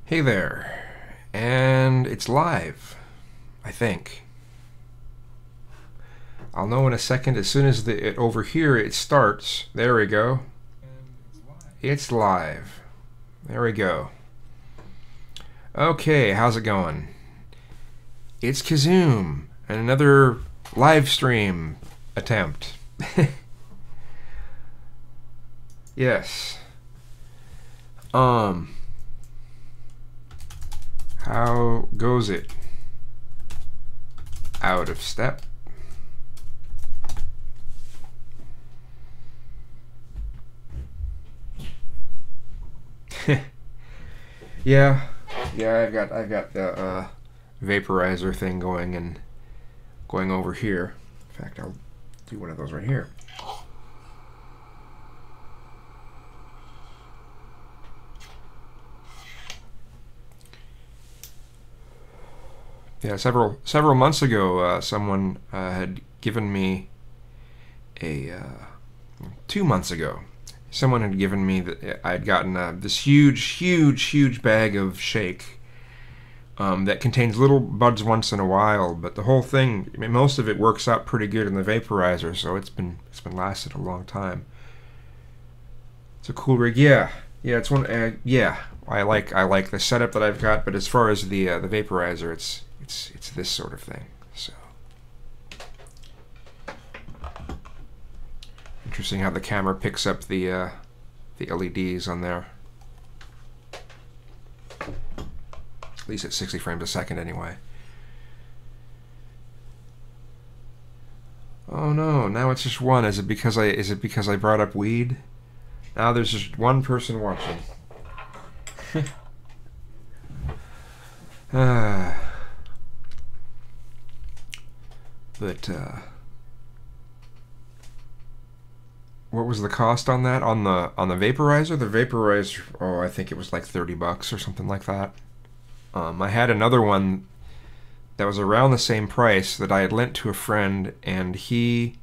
Hey there, and it's live, I think. I'll know in a second as soon as over here it starts. There we go. It's live. There we go. Okay, how's it going? It's Kazoom, and another live stream attempt. Yes. How goes it? Out of step. Yeah, I've got the vaporizer thing going and going over here. In fact, I'll do one of those right here. Yeah, several months ago, someone had given me a 2 months ago. Someone had given me that I had gotten this huge bag of shake that contains little buds once in a while, but the whole thing, I mean, most of it works out pretty good in the vaporizer, so it's been lasted a long time. It's a cool rig, yeah. It's one, yeah. I like the setup that I've got, but as far as the vaporizer, it's this sort of thing. So interesting how the camera picks up the LEDs on there. At least at 60 frames a second, anyway. Oh no! Now it's just one. Is it because I brought up weed? Now there's just one person watching. But what was the cost on that? On the vaporizer? The vaporizer, oh, I think it was like $30 or something like that. I had another one that was around the same price that I had lent to a friend, and he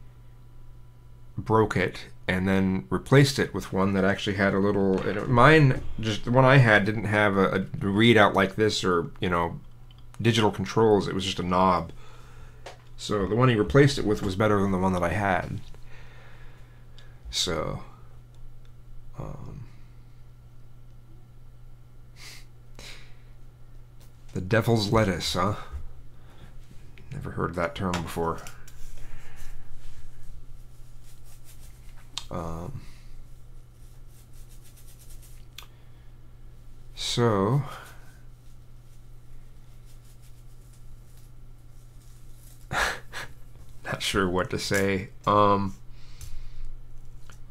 broke it and then replaced it with one that actually had a little. Mine, just the one I had, didn't have a readout like this, or digital controls. It was just a knob. So the one he replaced it with was better than the one that I had. So, the devil's lettuce, huh? Never heard that term before. So, not sure what to say.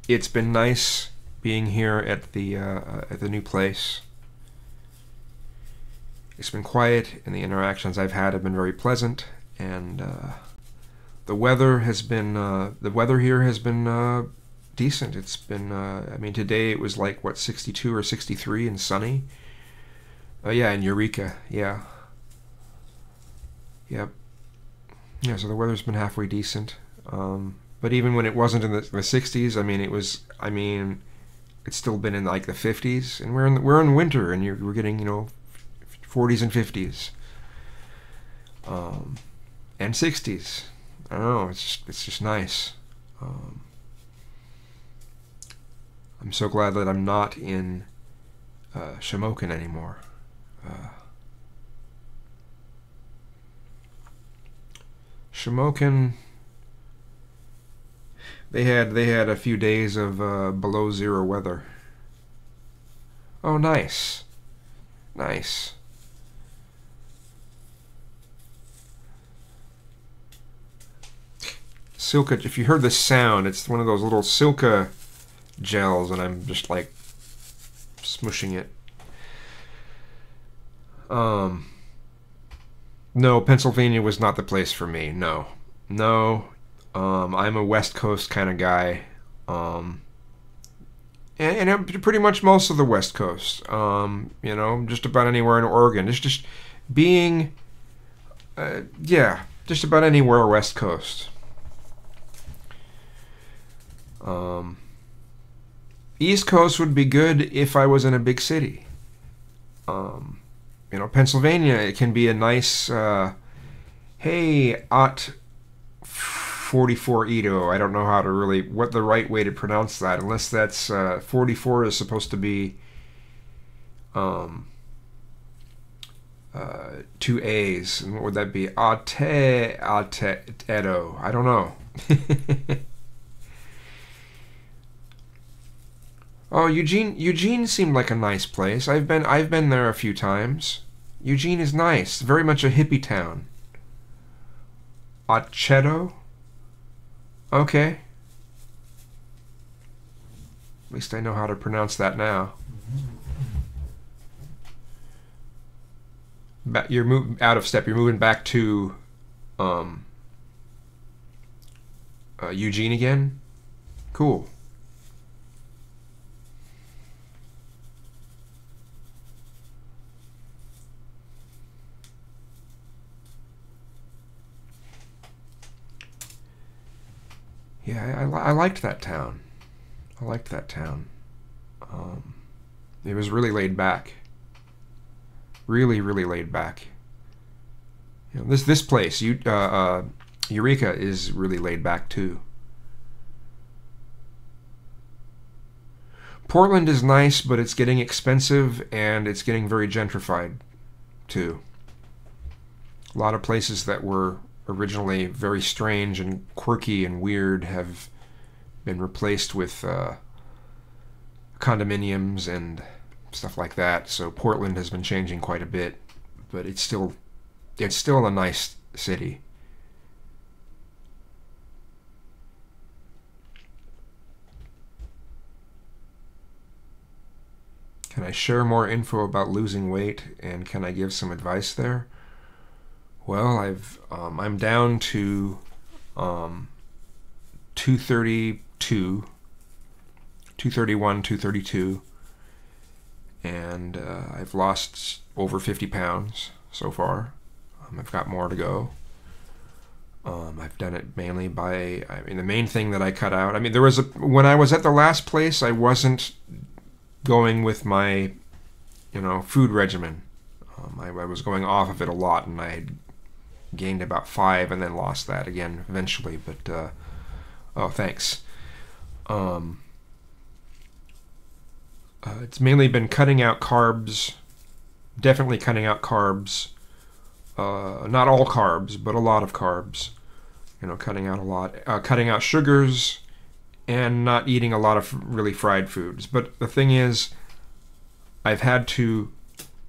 It's been nice being here at the new place. It's been quiet, and the interactions I've had have been very pleasant. And the weather here has been decent. It's been, I mean, today it was like what, 62 or 63 and sunny. Yeah, in Eureka. Yeah. Yep. Yeah, so the weather's been halfway decent. But even when it wasn't in the 60s, it's still been in like the 50s, and we're in winter, and we're getting 40s and 50s, and 60s. I don't know. It's just nice. I'm so glad that I'm not in Shamokin anymore. Shamokin. They had a few days of below zero weather. Oh, nice. Nice. Silka, if you heard the sound, it's one of those little Silka gels, and I'm just like smushing it. No, Pennsylvania was not the place for me. No. I'm a West Coast kind of guy, and pretty much most of the West Coast. Just about anywhere in Oregon. It's just being, just about anywhere West Coast. East Coast would be good if I was in a big city. Pennsylvania, it can be a nice, hey, Ot 44 Edo. I don't know how to really, what the right way to pronounce that, unless that's, 44 is supposed to be, two A's. And what would that be? Ate Edo. I don't know. Oh, Eugene seemed like a nice place. I've been there a few times. Eugene is nice. Very much a hippie town. Aceto? Okay. At least I know how to pronounce that now. You're moving out of step. You're moving back to Eugene again? Cool. Yeah, I liked that town. I liked that town. It was really laid back. Really, really laid back. This place, Eureka, is really laid back too. Portland is nice, but it's getting expensive and it's getting very gentrified too. A lot of places that were originally very strange and quirky and weird have been replaced with condominiums and stuff like that. So Portland has been changing quite a bit, but it's still a nice city. Can I share more info about losing weight, and can I give some advice there? Well, I'm down to 232, 231, 232, and I've lost over 50 pounds so far. I've got more to go. I've done it mainly by, the main thing that I cut out, when I was at the last place, I wasn't going with my, food regimen. I was going off of it a lot, and I had gained about 5 and then lost that again eventually, but oh, thanks. It's mainly been cutting out carbs, definitely cutting out carbs, not all carbs, but a lot of carbs, cutting out a lot, cutting out sugars, and not eating a lot of really fried foods. But the thing is, I've had to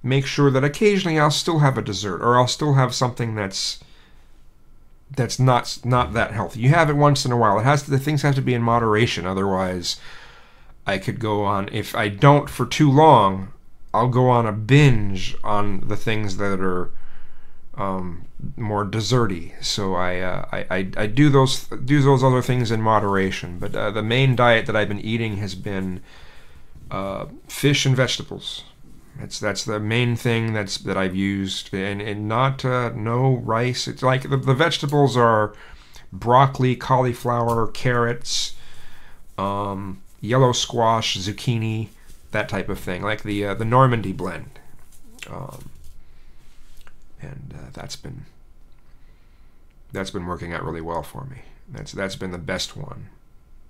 make sure that occasionally I'll still have a dessert, or I'll still have something that's not that healthy. You have it once in a while. The things have to be in moderation. Otherwise, I could go on, if I don't for too long, I'll go on a binge on the things that are more desserty. So I do those other things in moderation. But the main diet that I've been eating has been fish and vegetables. That's the main thing that I've used, and not no rice. It's like the vegetables are broccoli, cauliflower, carrots, yellow squash, zucchini, that type of thing, like the Normandy blend, and that's been working out really well for me. That's been the best one.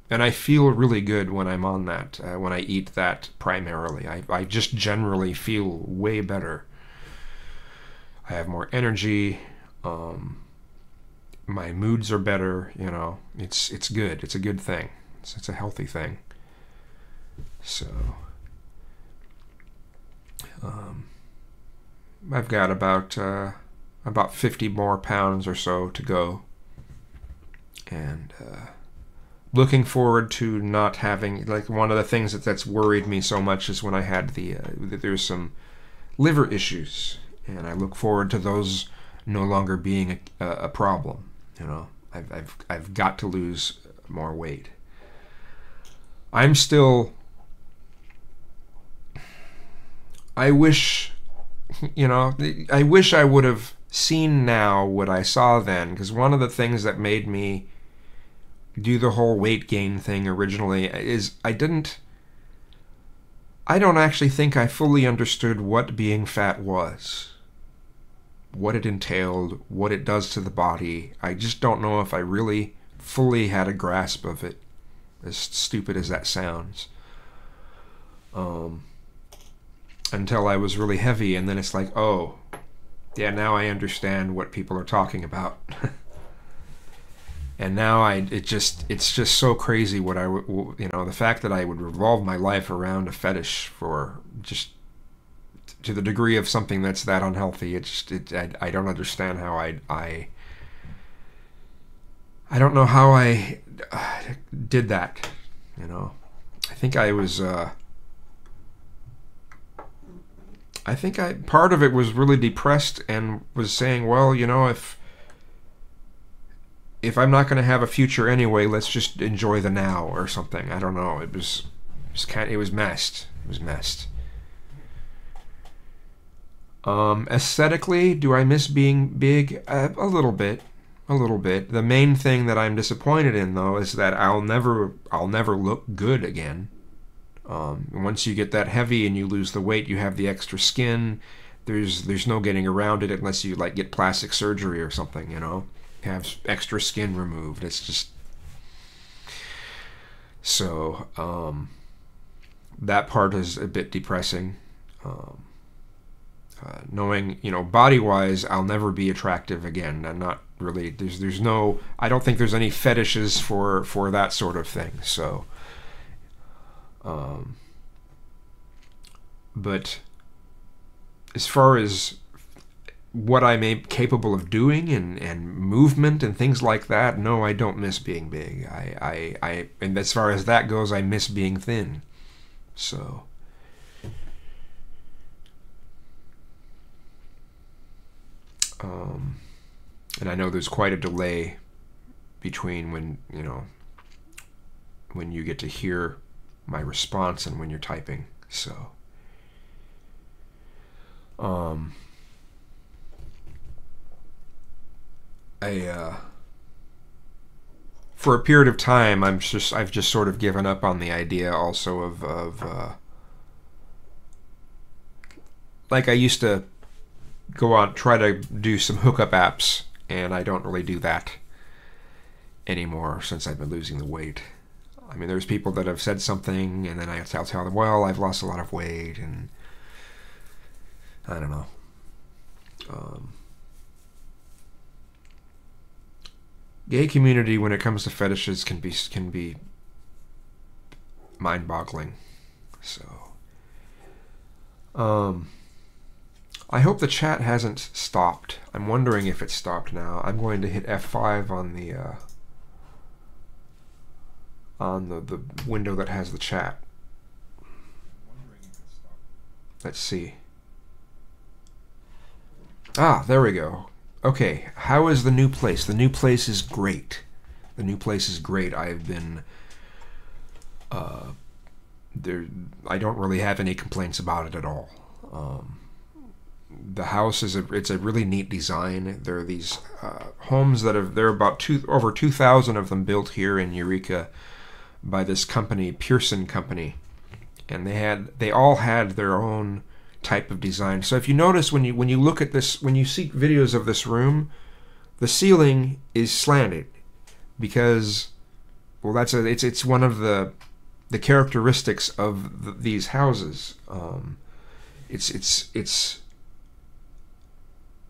And I feel really good when I'm on that, when I eat that primarily. I just generally feel way better. I have more energy. My moods are better. It's good. It's a good thing. It's a healthy thing. So, I've got about 50 more pounds or so to go, and looking forward to not having, like, one of the things that's worried me so much is when I had there's some liver issues, and I look forward to those no longer being a problem. I've got to lose more weight. I wish I would have seen now what I saw then, because one of the things that made me do the whole weight gain thing originally is I don't actually think I fully understood what being fat was. what it entailed, what it does to the body. I just don't know if I really fully had a grasp of it, as stupid as that sounds. Until I was really heavy, and then it's like, oh, yeah, now I understand what people are talking about. And now it's just so crazy what the fact that I would revolve my life around a fetish for just to the degree of something that's that unhealthy. I don't understand how I don't know how I did that. I think I was. I think part of it was really depressed and was saying, well, if I'm not going to have a future anyway, let's just enjoy the now or something. I don't know. It was messed. It was messed. Aesthetically, do I miss being big? A little bit. The main thing that I'm disappointed in, though, is that I'll never look good again. Once you get that heavy and you lose the weight, you have the extra skin. There's no getting around it unless you get plastic surgery or something, have extra skin removed. It's just so that part is a bit depressing. Knowing, body-wise, I'll never be attractive again. I'm not really. There's no. I don't think there's any fetishes for that sort of thing. So, but as far as what I'm capable of doing and movement and things like that, no, I don't miss being big. And as far as that goes, I miss being thin. So. And I know there's quite a delay between when you get to hear my response and when you're typing. So, for a period of time, I've just sort of given up on the idea also of like I used to go on, try to do some hookup apps, and I don't really do that anymore since I've been losing the weight. I mean, there's people that have said something, and then I'll tell them, well, I've lost a lot of weight, and I don't know. Gay community, when it comes to fetishes, can be mind-boggling. So, I hope the chat hasn't stopped. I'm wondering if it stopped now. I'm going to hit F5 on the window that has the chat. Let's see. Ah, there we go. Okay, how is the new place? The new place is great. The new place is great. I've been there. I don't really have any complaints about it at all. The house it's a really neat design. There are these homes there are about over 2,000 of them built here in Eureka by this company, Pearson Company, and they all had their own type of design. So if you notice when you look at this, when you see videos of this room, the ceiling is slanted because, well, it's one of the characteristics of these houses. It's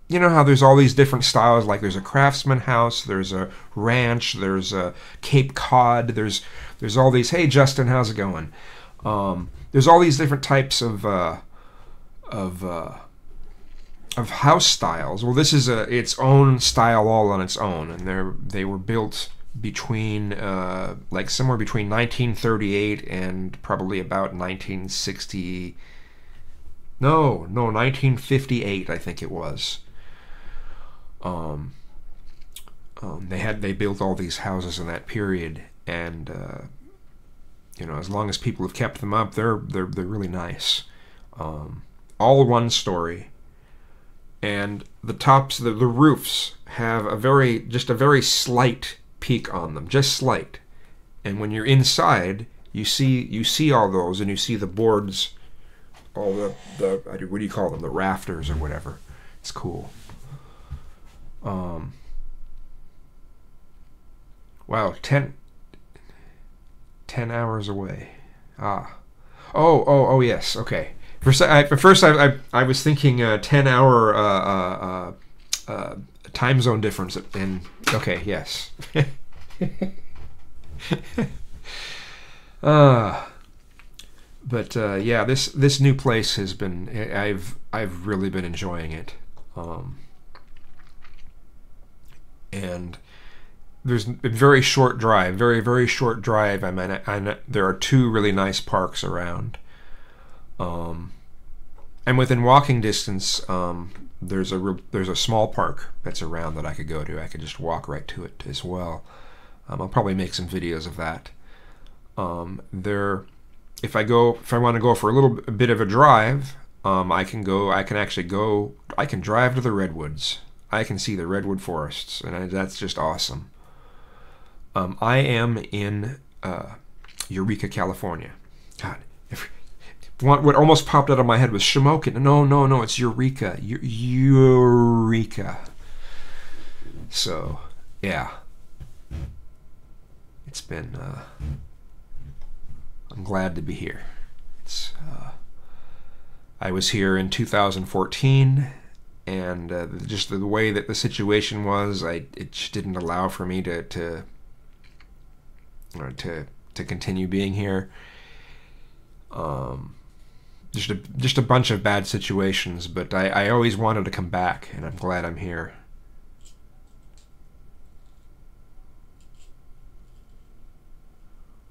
you know how there's all these different styles, like there's a craftsman house, there's a ranch, there's a Cape Cod, there's all these, hey Justin, how's it going? There's all these different types of house styles. Well, this is its own style all on its own, and they were built between like somewhere between 1938 and probably about 1960. No, 1958, I think it was. They built all these houses in that period, and as long as people have kept them up, they're really nice. All one story, and the tops, the roofs have a very slight peak on them, just slight. And when you're inside, you see all those, and you see the boards, all the what do you call them, the rafters or whatever. It's cool. Um, wow, 10 hours away. Ah. Oh, yes. Okay. First, I was thinking 10-hour time zone difference. And okay, yes. But yeah, this new place has been. I've really been enjoying it. And there's a very short drive, very short drive. I mean, there are two really nice parks around. And within walking distance, there's a small park that's around that I could go to. I could just walk right to it as well. I'll probably make some videos of that. If I want to go for a bit of a drive, I can drive to the redwoods. I can see the redwood forests, and that's just awesome. I am in Eureka, California. God, what almost popped out of my head was Shamokin. No, it's Eureka. Eureka. So, yeah. It's been. I'm glad to be here. I was here in 2014, and just the way that the situation was, it just didn't allow for me to continue being here. Just a bunch of bad situations, but I always wanted to come back, and I'm glad I'm here.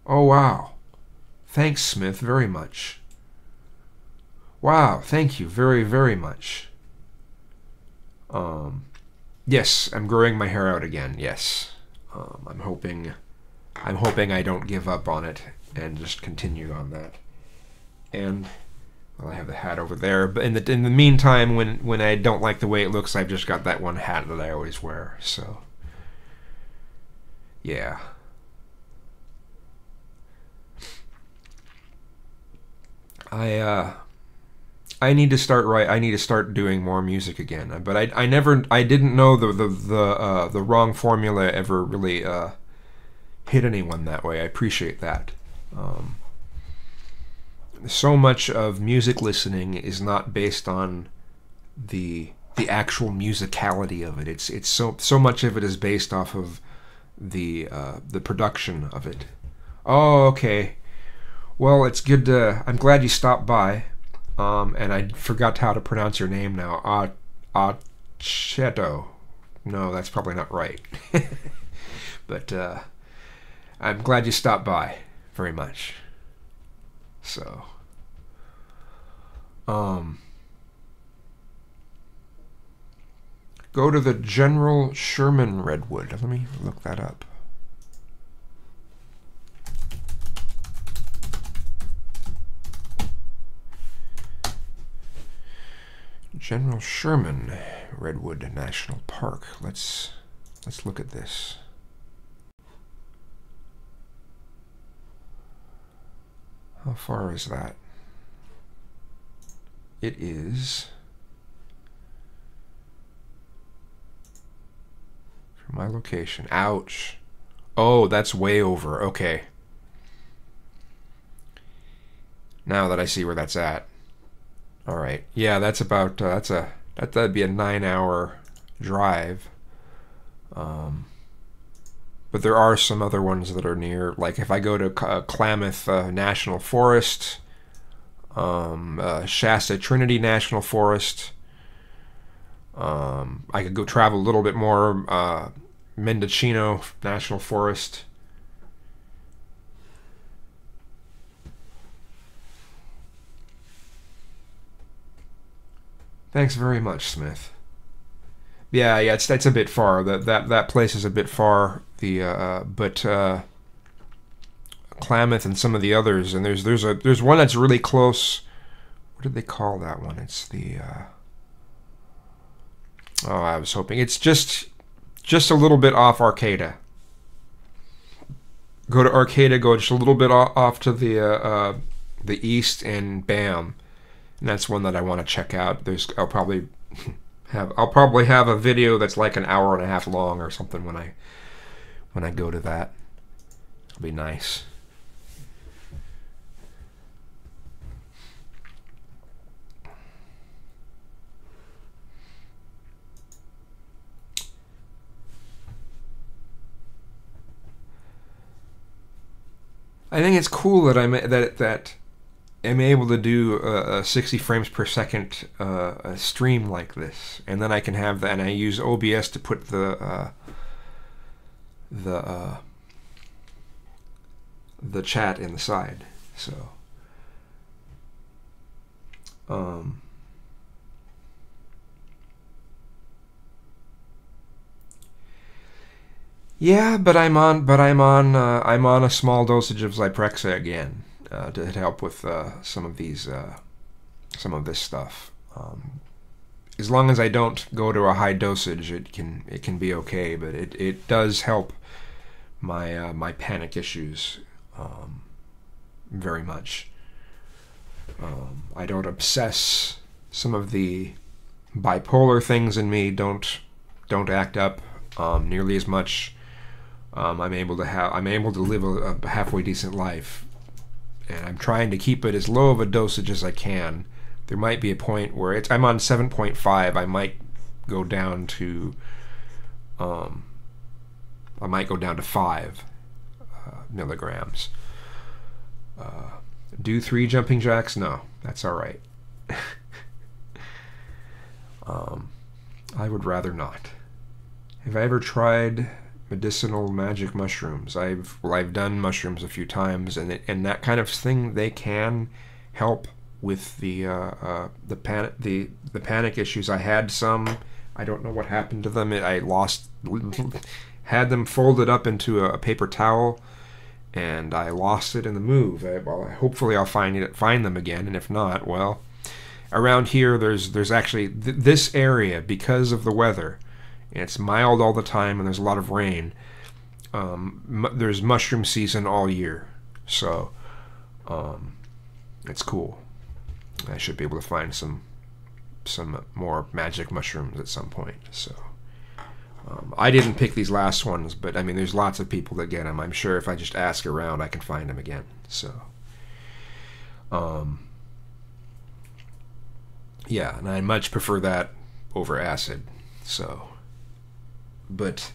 Oh, wow. Thanks, Smith, very much. Wow, thank you very, very much. Yes, I'm growing my hair out again, yes. I'm hoping I don't give up on it and just continue on that. And, well, I have the hat over there, but in the meantime, when I don't like the way it looks, I've just got that one hat that I always wear, so. Yeah. I need to start doing more music again. But I didn't know the wrong formula ever really hit anyone that way. I appreciate that. So much of music listening is not based on the actual musicality of it. It's so much of it is based off of the production of it. Oh, okay. Well, it's good to. I'm glad you stopped by. And I forgot how to pronounce your name now. Aceto. No, that's probably not right. But I'm glad you stopped by very much. So, go to the General Sherman Redwood. Let me look that up. General Sherman Redwood National Park. Let's look at this. How far is that? It is from my location. Ouch. Oh, that's way over. Okay. Now that I see where that's at. All right. Yeah, that's about that'd be a 9-hour drive. But there are some other ones that are near. Like if I go to Klamath National Forest, Shasta Trinity National Forest, I could go travel a little bit more. Mendocino National Forest. Thanks very much, Smith. Yeah, it's a bit far. That place is a bit far. But Klamath and some of the others, and there's one that's really close. What did they call that one? It's the. Oh, I was hoping it's just a little bit off Arcata. Go to Arcata, go just a little bit off to the east, and bam. And that's one that I want to check out. I'll probably I'll probably have a video that's like an hour and a half long or something when I go to that. It'll be nice. I think it's cool that I'm able to do a 60 frames per second a stream like this, and then I can have that, and I use OBS to put the chat in the side. So yeah, but I'm on a small dosage of Zyprexa again to help with some of this stuff. As long as I don't go to a high dosage, it can be okay. But it does help my panic issues very much. I don't obsess. Some of the bipolar things in me don't act up nearly as much. I'm able to live a halfway decent life, and I'm trying to keep it as low of a dosage as I can. There might be a point where I'm on 7.5. I might go down to 5 milligrams. Do 3 jumping jacks? No, that's all right. I would rather not. Have I ever tried medicinal magic mushrooms? I've done mushrooms a few times, and that kind of thing, they can help with the panic issues. I had some. I don't know what happened to them. I had them folded up into a paper towel, and I lost it in the move. Hopefully I'll find them again, and if not, well, around here there's actually this area, because of the weather, and it's mild all the time, and there's a lot of rain. There's mushroom season all year, so it's cool. I should be able to find some more magic mushrooms at some point. So I didn't pick these last ones, but I mean, there's lots of people that get them. I'm sure if I just ask around, I can find them again. So yeah, and I much prefer that over acid. So, but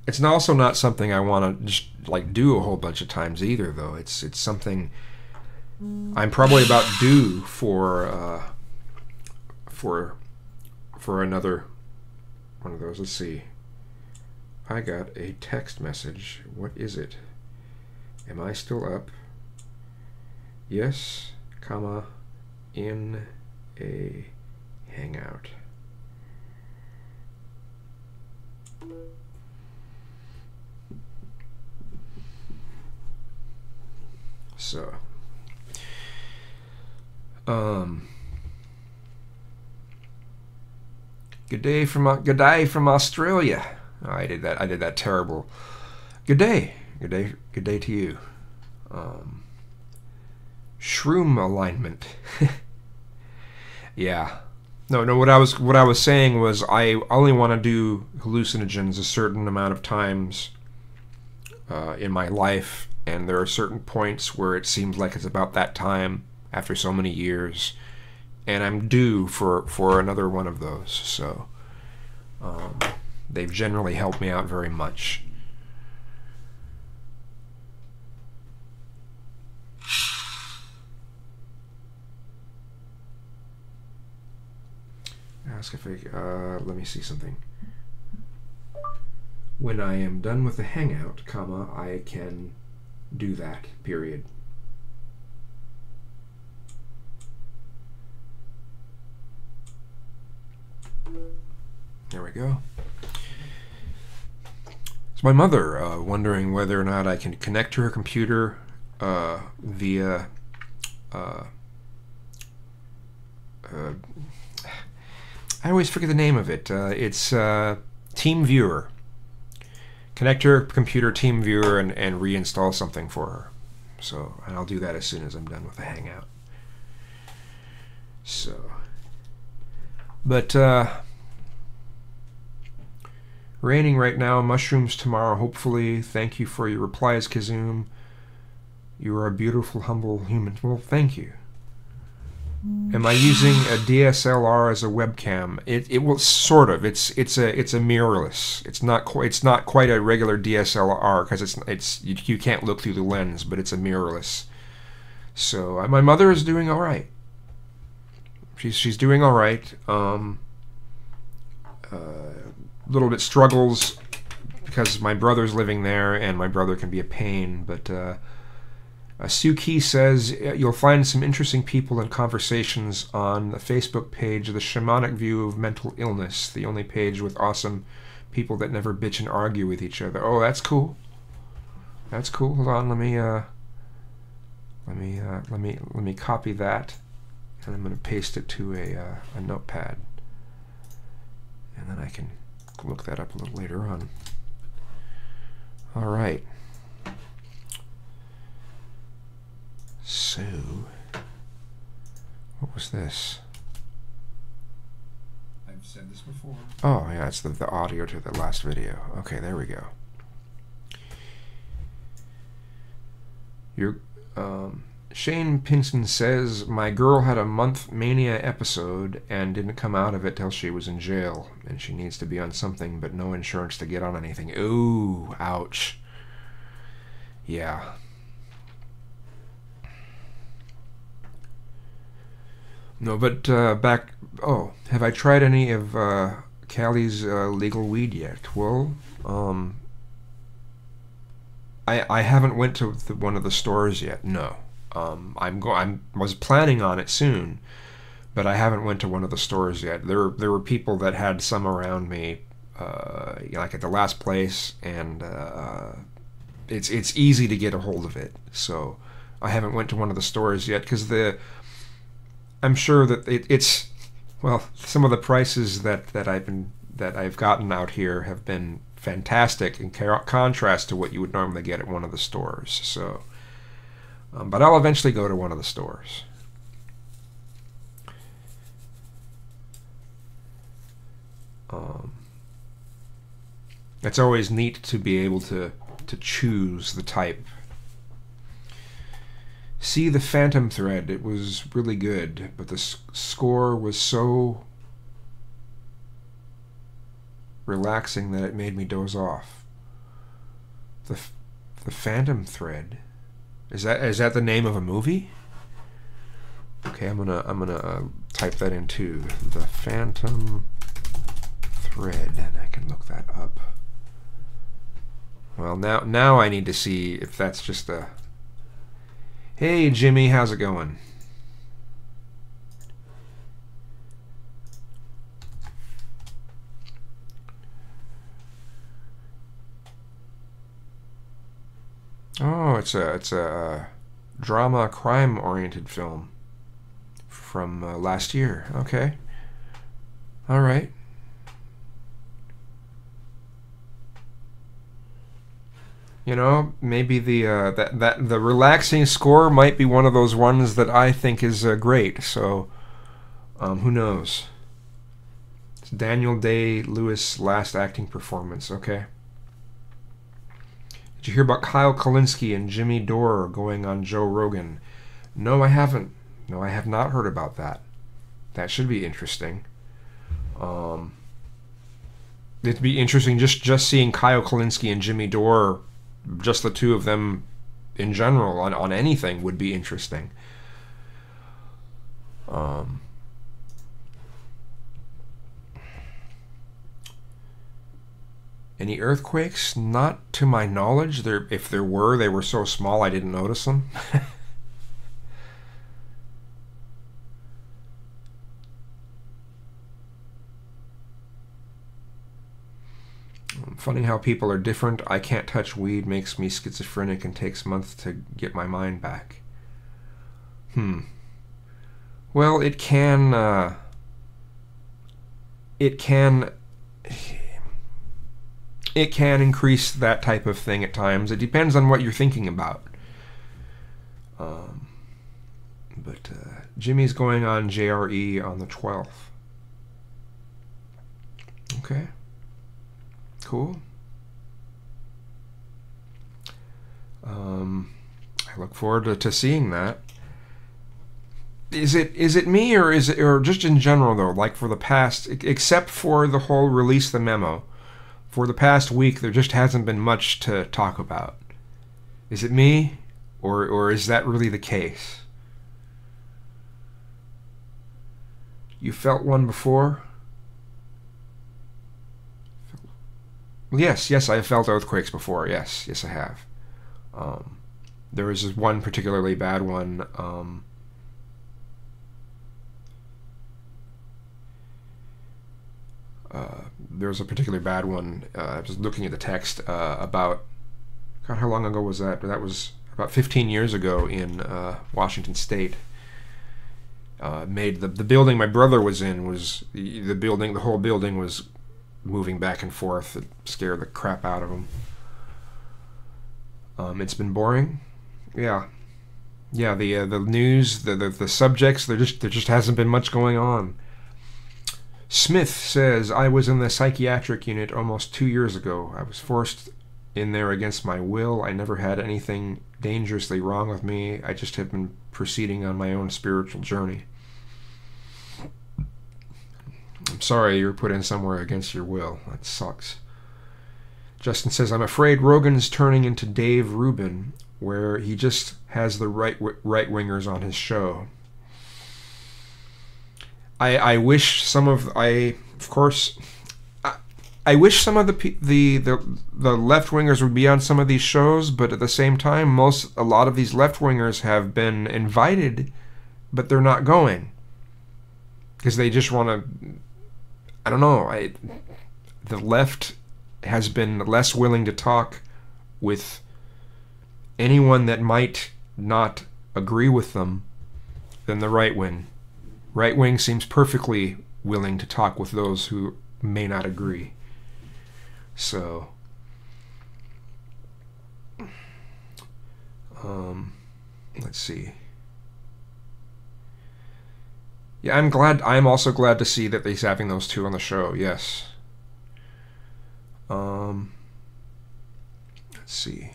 it's also not something I want to just like do a whole bunch of times either, though. It's something I'm probably about due for another one of those. Let's see. I got a text message. What is it? Am I still up? Yes, comma, in a hangout. So, good day from Australia. Oh, I did that terrible. Good day to you. Shroom alignment. Yeah. No. What I was saying was I only want to do hallucinogens a certain amount of times in my life, and there are certain points where it seems like it's about that time after so many years, and I'm due for another one of those. So they've generally helped me out very much. Ask if let me see something. When I am done with the hangout, comma, I can do that, period. There we go. It's my mother wondering whether or not I can connect to her computer via I always forget the name of it. It's TeamViewer. Connect her computer TeamViewer and reinstall something for her. So, and I'll do that as soon as I'm done with the hangout. So, but Raining right now, mushrooms tomorrow, hopefully. Thank you for your replies, Kazum. You are a beautiful, humble human. Well, thank you. Am I using a DSLR as a webcam? It will sort of. It's a mirrorless. It's not quite a regular DSLR because you can't look through the lens, but it's a mirrorless. So my mother is doing all right. She's doing all right. Little bit struggles because my brother's living there and my brother can be a pain, but Suki says you'll find some interesting people and conversations on the Facebook page, The Shamanic View of Mental Illness, the only page with awesome people that never bitch and argue with each other. Oh, that's cool. That's cool. Hold on, let me copy that, and I'm going to paste it to a notepad, and then I can look that up a little later on. All right. So, what was this? I've said this before. Oh, yeah, it's the audio to the last video. Okay, there we go. Shane Pinson says, my girl had a month mania episode and didn't come out of it till she was in jail, and she needs to be on something, but no insurance to get on anything. Ooh, ouch. Yeah. No, but back... Oh, have I tried any of Callie's legal weed yet? Well, I haven't went to one of the stores yet. No, I was planning on it soon, but I haven't went to one of the stores yet. There were people that had some around me, like at the last place, and it's easy to get a hold of it. So I haven't went to one of the stores yet because I'm sure that it's well, some of the prices that I've gotten out here have been fantastic in contrast to what you would normally get at one of the stores. So, but I'll eventually go to one of the stores. It's always neat to be able to choose the type. See the Phantom Thread. It was really good, but the score was so relaxing that it made me doze off. The Phantom Thread. Is that the name of a movie? Okay, I'm gonna type that in too. The Phantom Thread, and I can look that up. Well, now I need to see if that's just a... Hey Jimmy, how's it going? Oh, it's a drama crime oriented film from last year. Okay. All right. You know, maybe the the relaxing score might be one of those ones that I think is great. So, who knows? It's Daniel Day-Lewis' last acting performance. Okay. Did you hear about Kyle Kulinski and Jimmy Dore going on Joe Rogan? No, I haven't. No, I have not heard about that. That should be interesting. It'd be interesting just seeing Kyle Kulinski and Jimmy Dore. Just the two of them in general on anything would be interesting. Any earthquakes? Not to my knowledge. If there were, they were so small I didn't notice them. Funny how people are different. I can't touch weed, makes me schizophrenic, and takes months to get my mind back. Well, it can increase that type of thing at times. It depends on what you're thinking about. But Jimmy's going on JRE on the 12th. Okay. Cool. I look forward to seeing that. Is it me, or is it, or just in general though? Like for the past, except for the whole release the memo, for the past week there just hasn't been much to talk about. Is it me, or is that really the case? You felt one before? Yes, I have felt earthquakes before. Yes, I have. There was this one particularly bad one. There was a particularly bad one. I was looking at the text about, God, how long ago was that? That was about 15 years ago in Washington State. Made the building my brother was in was the building. The whole building was moving back and forth. It scared the crap out of him. It's been boring. Yeah. The news, the subjects. There just hasn't been much going on. Smith says, I was in the psychiatric unit almost 2 years ago. I was forced in there against my will. I never had anything dangerously wrong with me. I just have been proceeding on my own spiritual journey. I'm sorry you were put in somewhere against your will. That sucks. Justin says, I'm afraid Rogan's turning into Dave Rubin, where he just has the right-wingers on his show. I wish some of I wish some of the left-wingers would be on some of these shows, but at the same time, a lot of these left-wingers have been invited, but they're not going because they just want to. I don't know. The left has been less willing to talk with anyone that might not agree with them than the right wing. Right wing seems perfectly willing to talk with those who may not agree. So, let's see. Yeah, I'm also glad to see that he's having those two on the show. Yes. Let's see.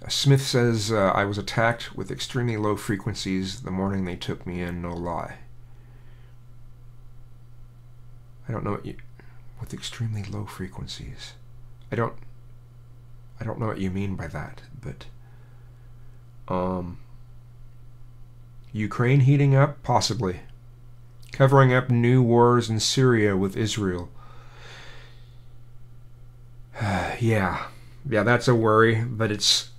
Smith says, I was attacked with extremely low frequencies the morning they took me in, no lie. I don't know with extremely low frequencies. I don't know what you mean by that, but Ukraine heating up? Possibly. Covering up new wars in Syria with Israel. Yeah, that's a worry, but it's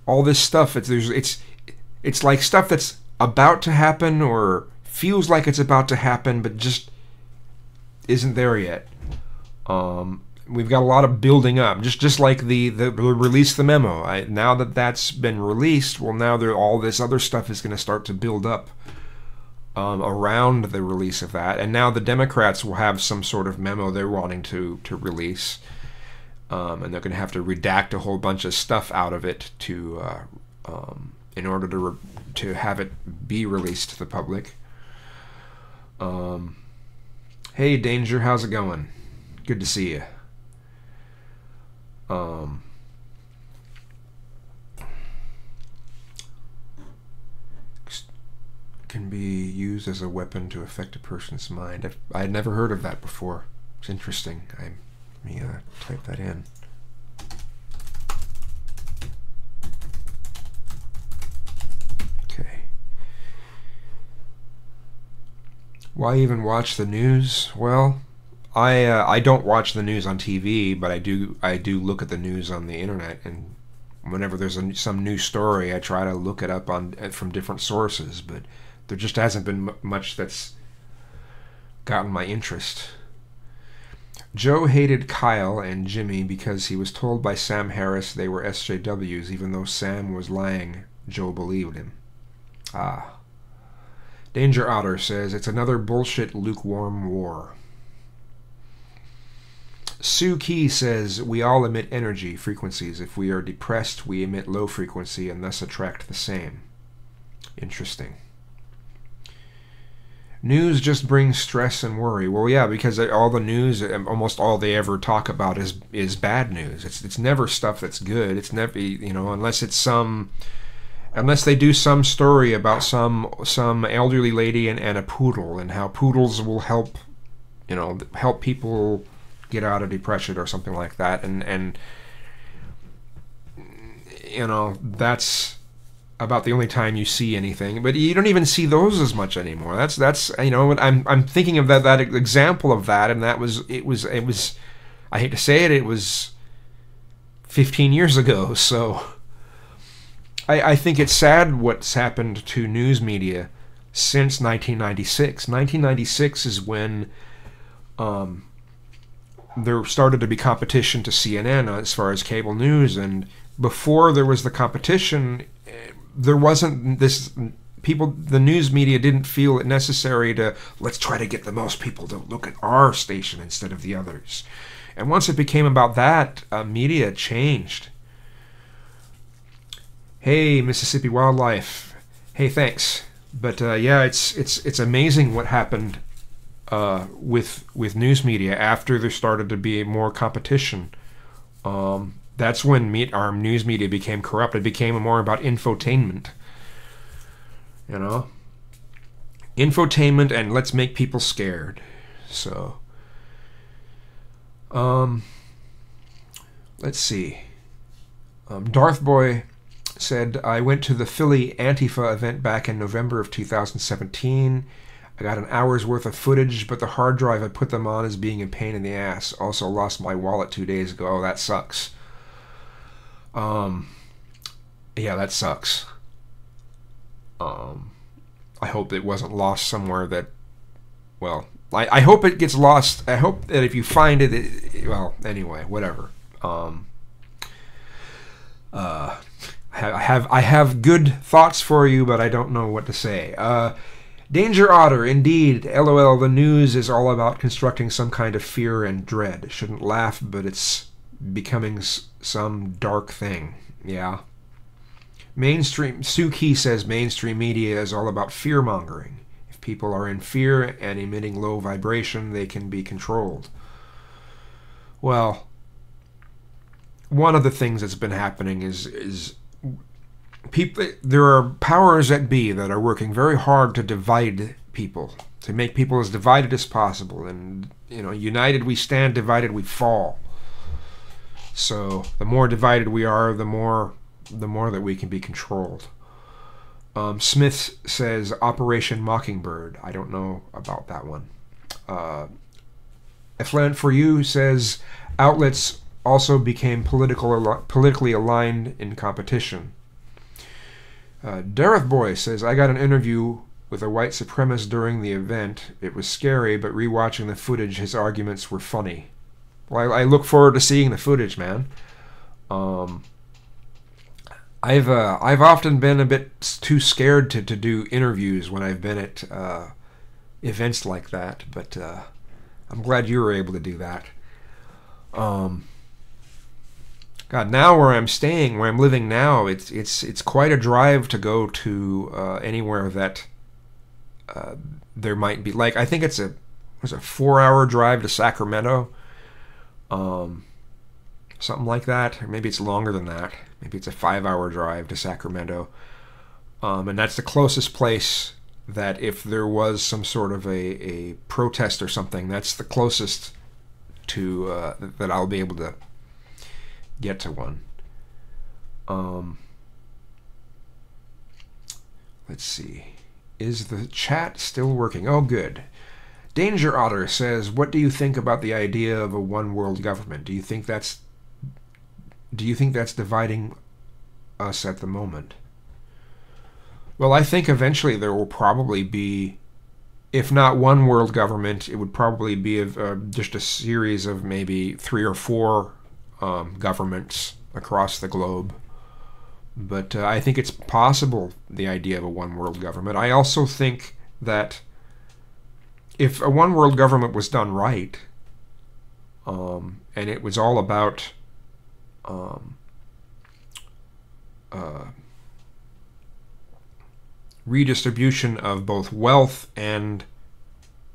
all this stuff. It's like stuff that's about to happen or feels like it's about to happen, but just isn't there yet. We've got a lot of building up, just like the release the memo. Now that that's been released, well, now all this other stuff is going to start to build up around the release of that, and now the Democrats will have some sort of memo they're wanting to release. And they're going to have to redact a whole bunch of stuff out of it in order to have it be released to the public. Hey, Danger, how's it going? Good to see you. Can be used as a weapon to affect a person's mind. I had never heard of that before. It's interesting. Let me type that in. Okay. Why even watch the news? Well, I don't watch the news on TV, but I do look at the news on the internet, and whenever there's some new story, I try to look it up from different sources. But there just hasn't been much that's gotten my interest. Joe hated Kyle and Jimmy because he was told by Sam Harris they were SJWs, even though Sam was lying. Joe believed him. Ah. Danger Otter says, it's another bullshit lukewarm war. Sue Key says, we all emit energy frequencies. If we are depressed, we emit low frequency and thus attract the same. Interesting. News just brings stress and worry. Well, yeah, because all the news, almost all they ever talk about is bad news. It's never stuff that's good. It's never, unless they do some story about some elderly lady and a poodle, and how poodles will help people get out of depression or something like that, and that's about the only time you see anything. But you don't even see those as much anymore. That's I'm thinking of that example of that, and it was I hate to say it was 15 years ago. So I think it's sad what's happened to news media since 1996. 1996 is when there started to be competition to CNN as far as cable news, and before there was the competition, there wasn't this. The news media didn't feel it necessary to, let's try to get the most people to look at our station instead of the others. And once it became about that, media changed. Hey, Mississippi Wildlife. Hey, thanks. But yeah, it's amazing what happened with news media after there started to be more competition. That's when our news media became corrupt. It became more about infotainment. Infotainment, and let's make people scared. So, let's see. Darth Boy said, I went to the Philly Antifa event back in November of 2017. I got an hour's worth of footage, but the hard drive I put them on is being a pain in the ass. Also lost my wallet 2 days ago. Oh, that sucks. Yeah, that sucks. I hope it wasn't lost somewhere that, well, I hope it gets lost. I hope that if you find it, well, anyway, whatever. I have good thoughts for you, but I don't know what to say. Danger Otter, indeed. LOL, the news is all about constructing some kind of fear and dread. Shouldn't laugh, but it's becoming some dark thing. Yeah. Suki says mainstream media is all about fear-mongering. If people are in fear and emitting low vibration, they can be controlled. Well, one of the things that's been happening is people. There are powers that be that are working very hard to divide people, to make people as divided as possible. And united we stand, divided we fall. So the more divided we are, the more that we can be controlled. Smith says Operation Mockingbird. I don't know about that one. Effluent for You says outlets also became politically aligned in competition. Dareth Boy says, I got an interview with a white supremacist during the event. It was scary, but rewatching the footage, his arguments were funny. Well, I look forward to seeing the footage, man. I've often been a bit too scared to do interviews when I've been at events like that, but I'm glad you were able to do that. God, now where I'm staying, where I'm living now, it's quite a drive to go to anywhere that there might be. Like, I think it's a 4-hour drive to Sacramento. Something like that, or maybe it's longer than that. Maybe it's a 5-hour drive to Sacramento, and that's the closest place that if there was some sort of a protest or something, that's the closest to that I'll be able to get to one. Let's see, is the chat still working? Oh, good. Danger Otter says, what do you think about the idea of a one world government? Do you think that's dividing us at the moment? Well, I think eventually there will probably be, if not one world government, it would probably be just a series of maybe 3 or 4 governments across the globe. But I think it's possible, the idea of a one world government. I also think that if a one world government was done right, and it was all about redistribution of both wealth and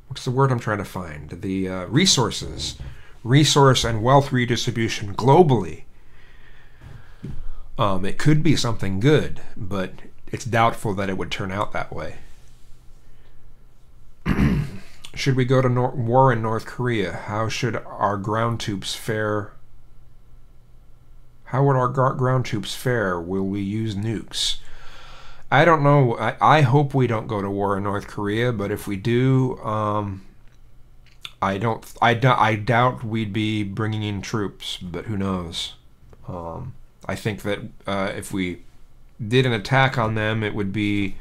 what's the word I'm trying to find? The resource and wealth redistribution globally. It could be something good, but it's doubtful that it would turn out that way. Should we go to war in North Korea? How should our ground troops fare? How would our ground troops fare? Will we use nukes? I don't know. I hope we don't go to war in North Korea, but if we do, I doubt we'd be bringing in troops, but who knows? I think that if we did an attack on them, it would be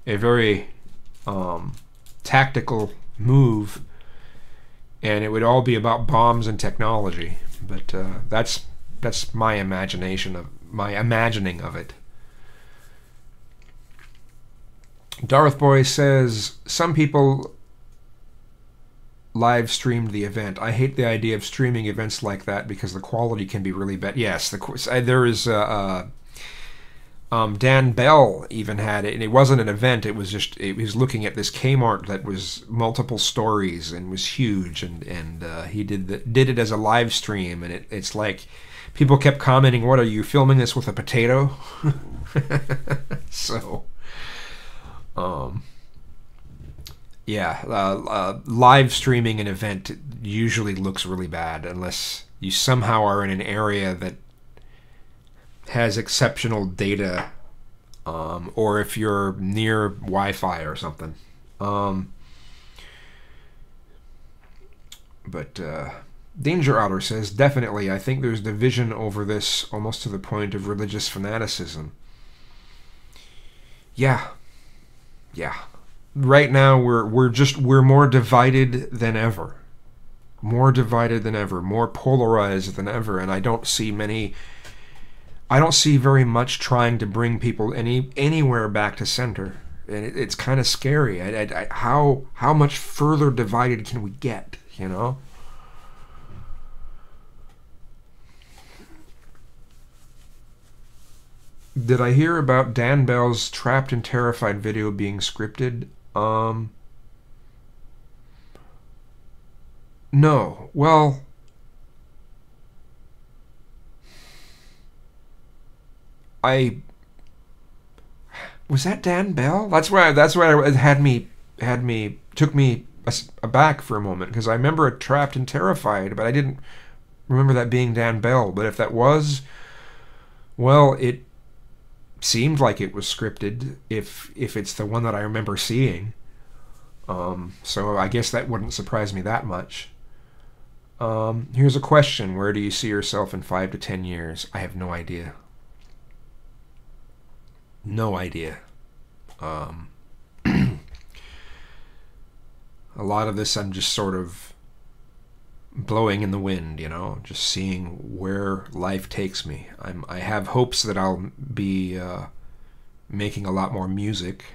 a very tactical move, and it would all be about bombs and technology. But that's my imagining of it. Darth Boy says some people live streamed the event. I hate the idea of streaming events like that because the quality can be really bad. Yes, there is Dan Bell even had it, and it wasn't an event. It was just it was looking at this Kmart that was multiple stories and was huge, and he did it as a live stream, and it's like people kept commenting, "What are you filming this with a potato?" So. Live streaming an event usually looks really bad unless you somehow are in an area that has exceptional data, or if you're near Wi-Fi or something. But Danger Otter says, definitely, I think there's division over this almost to the point of religious fanaticism. Yeah. Right now we're more divided than ever. More divided than ever, more polarized than ever, and I don't see very much trying to bring people anywhere back to center. And it's kind of scary. How much further divided can we get, you know? Did I hear about Dan Bell's Trapped and Terrified video being scripted? No. Well, was that Dan Bell? That's why it took me aback for a moment, because I remember Trapped and Terrified, but I didn't remember that being Dan Bell. But if that was, well, it seemed like it was scripted if it's the one that I remember seeing. So I guess that wouldn't surprise me that much. Here's a question. Where do you see yourself in 5 to 10 years? I have no idea. No idea. A lot of this I'm just sort of blowing in the wind, you know, just seeing where life takes me. I have hopes that I'll be making a lot more music.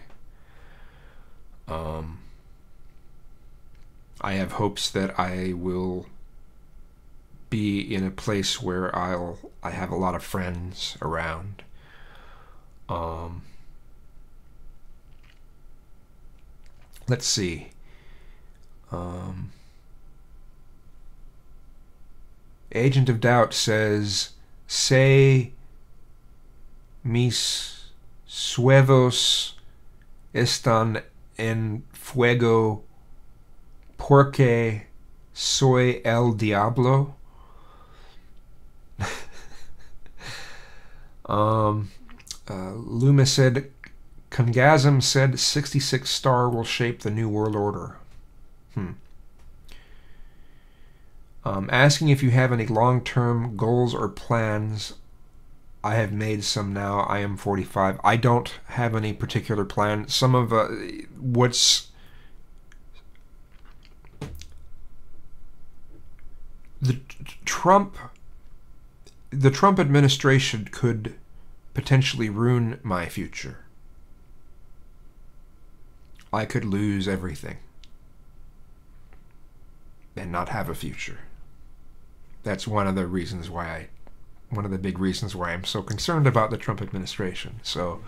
I have hopes that I will be in a place where I have a lot of friends around. Let's see. Agent of Doubt says, "Say mis huevos están en fuego porque soy el diablo." Luma said, Congasm said 66 star will shape the New World Order. Asking if you have any long-term goals or plans. I have made some now. I am 45. I don't have any particular plan. Some of what's the Trump administration could potentially ruin my future. I could lose everything and not have a future. That's one of the big reasons why I'm so concerned about the Trump administration. So,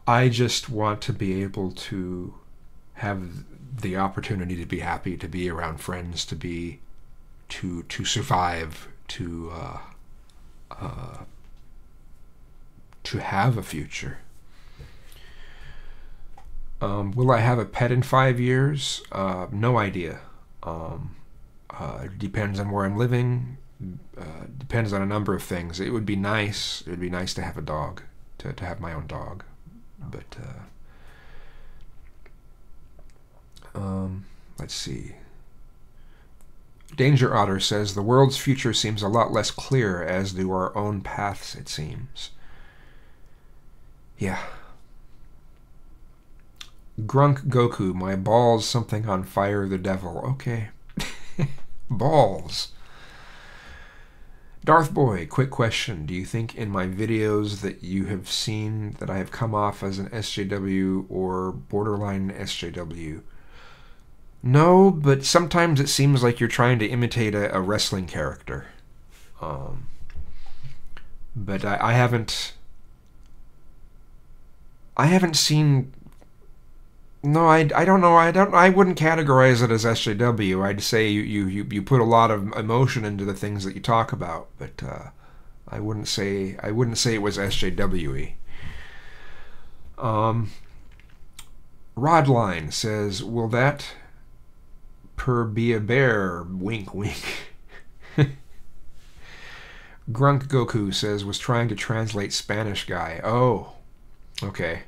I just want to be able to have the opportunity to be happy, to be around friends, to survive, to have a future. Will I have a pet in 5 years? No idea. It depends on where I'm living. Depends on a number of things. It would be nice. It would be nice to have a dog, to have my own dog. But let's see. Danger Otter says, the world's future seems a lot less clear, as do our own paths, it seems. Yeah. Grunk Goku, my balls something on fire the devil. Okay. Balls. Darth Boy, quick question. Do you think in my videos that you have seen that I have come off as an SJW or borderline SJW? No, but sometimes it seems like you're trying to imitate a wrestling character. But I haven't seen... No, I don't know. I wouldn't categorize it as SJW. I'd say you put a lot of emotion into the things that you talk about, but I wouldn't say it was SJW-y. Rodline says, will that be a bear? Wink, wink. Grunk Goku says, was trying to translate Spanish guy. Oh, okay.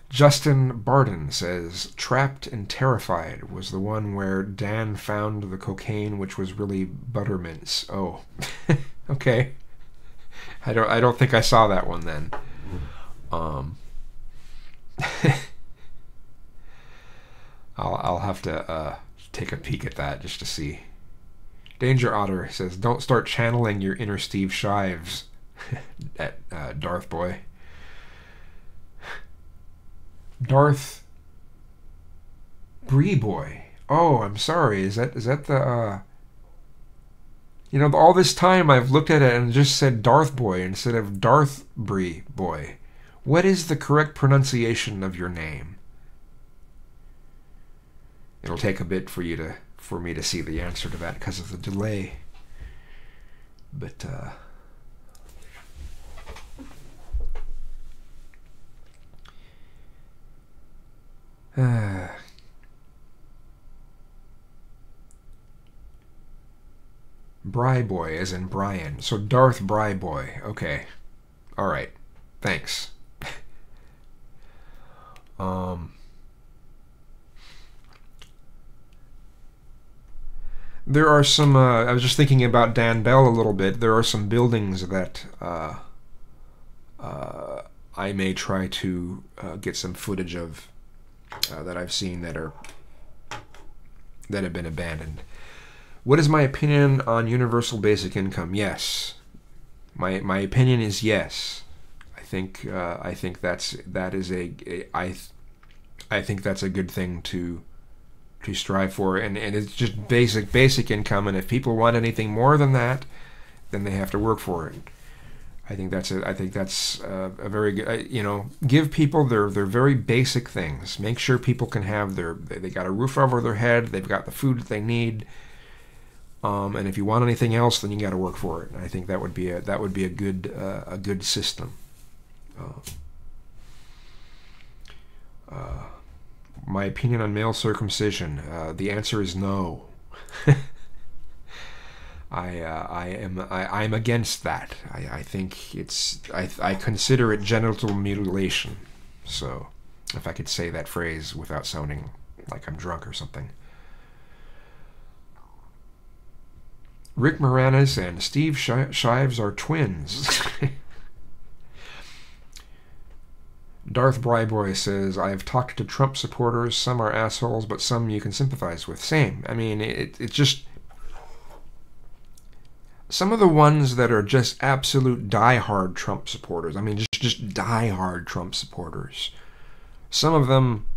Justin Barden says, Trapped and Terrified was the one where Dan found the cocaine, which was really buttermints. Oh, okay. I don't think I saw that one then. I'll have to take a peek at that just to see. Danger Otter says, don't start channeling your inner Steve Shives at Darth Boy. Darth Bree Boy. Oh, I'm sorry. Is that the you know, all this time I've looked at it and just said Darth Boy instead of Darth Bree Boy. What is the correct pronunciation of your name? It'll take a bit for me to see the answer to that because of the delay. But Bry Boy as in Brian. So Darth Bry Boy. Okay. Alright. Thanks. There are some, I was just thinking about Dan Bell a little bit. There are some buildings that I may try to get some footage of that I've seen that have been abandoned. What is my opinion on universal basic income? Yes. My opinion is yes. I think that's a good thing to strive for, and it's just basic income, and if people want anything more than that, then they have to work for it. I think that's a very good, you know, give people their very basic things. Make sure people can have they got a roof over their head, they've got the food that they need, and if you want anything else, then you got to work for it. And I think that would be a good system. My opinion on male circumcision. The answer is no. I'm against that. I think I consider it genital mutilation. So, if I could say that phrase without sounding like I'm drunk or something. Rick Moranis and Steve Shives are twins. Darth Bryboy says, I have talked to Trump supporters. Some are assholes, but some you can sympathize with. Same. I mean, it's just... Some of the ones that are just absolute die-hard Trump supporters. I mean, just die-hard Trump supporters. Some of them,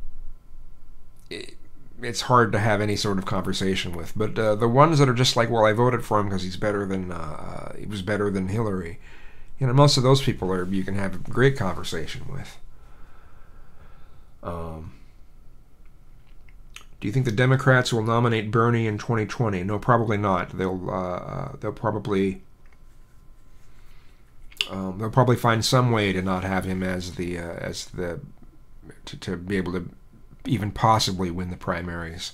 it's hard to have any sort of conversation with. But the ones that are just like, well, I voted for him because he was better than Hillary. You know, most of those people you can have a great conversation with. Um, do you think the Democrats will nominate Bernie in 2020? No, probably not. They'll probably find some way to not have him as the to be able to even possibly win the primaries.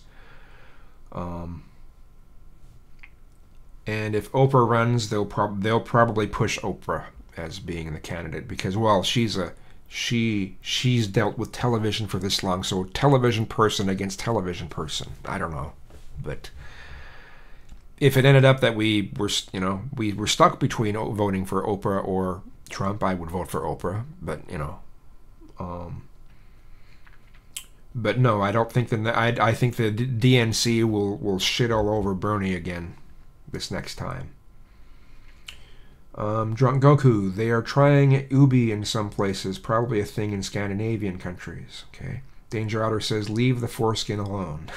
And if Oprah runs, they'll probably push Oprah as being the candidate because, well, she's dealt with television for this long, so television person against television person. I don't know, but if it ended up that we were stuck between voting for Oprah or Trump, I would vote for Oprah. But but no, I don't think I think the DNC will shit all over Bernie again this next time. Drunk Goku, they are trying Ubi in some places, probably a thing in Scandinavian countries. Okay. Danger Outer says, leave the foreskin alone.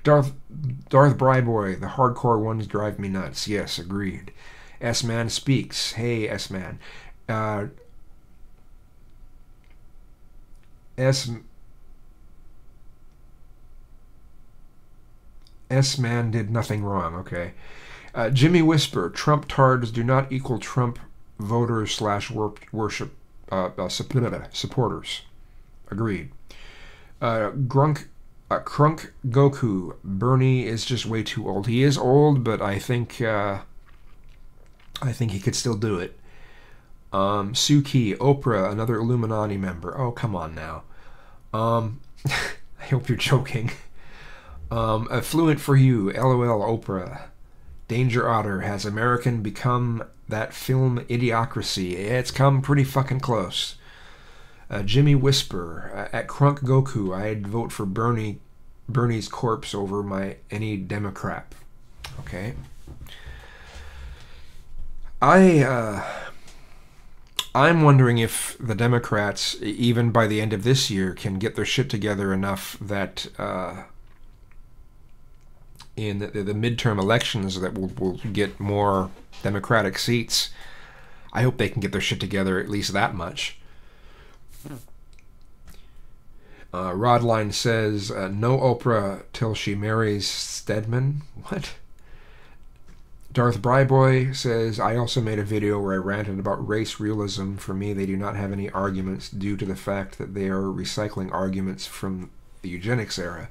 Darth Bryboy, the hardcore ones drive me nuts. Yes, agreed. S-Man speaks. Hey, S-Man. S-Man did nothing wrong. Okay. Jimmy Whisper, Trump tards do not equal Trump voters /worship supporters. Agreed. Crunk Goku, Bernie is just way too old. He is old, but I think he could still do it. Suki, Oprah, another Illuminati member. Oh, come on now. I hope you're joking. Affluent for you, LOL, Oprah. Danger Otter, has American become that film Idiocracy? It's come pretty fucking close. Jimmy Whisper, at Crunk Goku, I'd vote for Bernie's corpse over any Democrat. Okay. I'm wondering if the Democrats, even by the end of this year, can get their shit together enough that in the midterm elections that will get more Democratic seats. I hope they can get their shit together at least that much. Rodline says, no Oprah till she marries Stedman. What? Darth Bryboy says, I also made a video where I ranted about race realism. For me, they do not have any arguments due to the fact that they are recycling arguments from the eugenics era.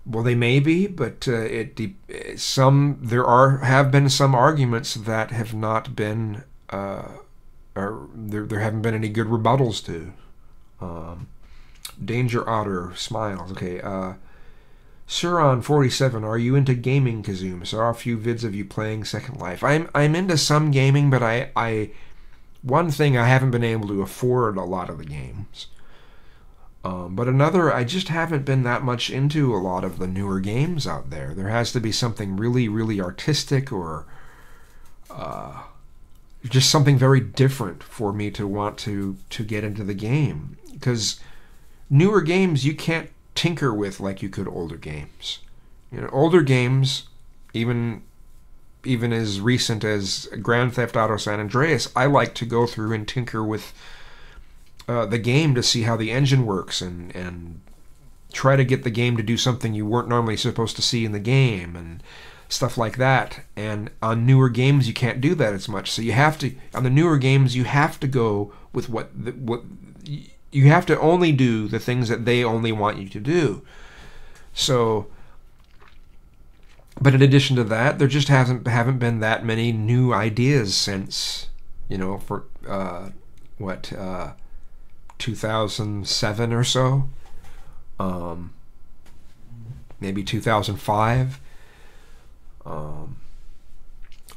Well, they may be, but there have been some arguments that have not been, or there haven't been any good rebuttals to. Danger Otter smiles. Okay. Suron47, are you into gaming, Kazoom? Saw a few vids of you playing Second Life. I'm into some gaming, but one thing, I haven't been able to afford a lot of the games. But another, I just haven't been that much into a lot of the newer games out there. There has to be something really, really artistic or just something very different for me to want to get into the game. Because newer games you can't tinker with like you could older games. Older games, even as recent as Grand Theft Auto San Andreas, I like to go through and tinker with the game to see how the engine works and try to get the game to do something you weren't normally supposed to see in the game and stuff like that. And on newer games you can't do that as much. So on the newer games you have to go with what you have to only do the things that they only want you to do. So, but in addition to that, there just haven't been that many new ideas since 2007 or so, maybe 2005.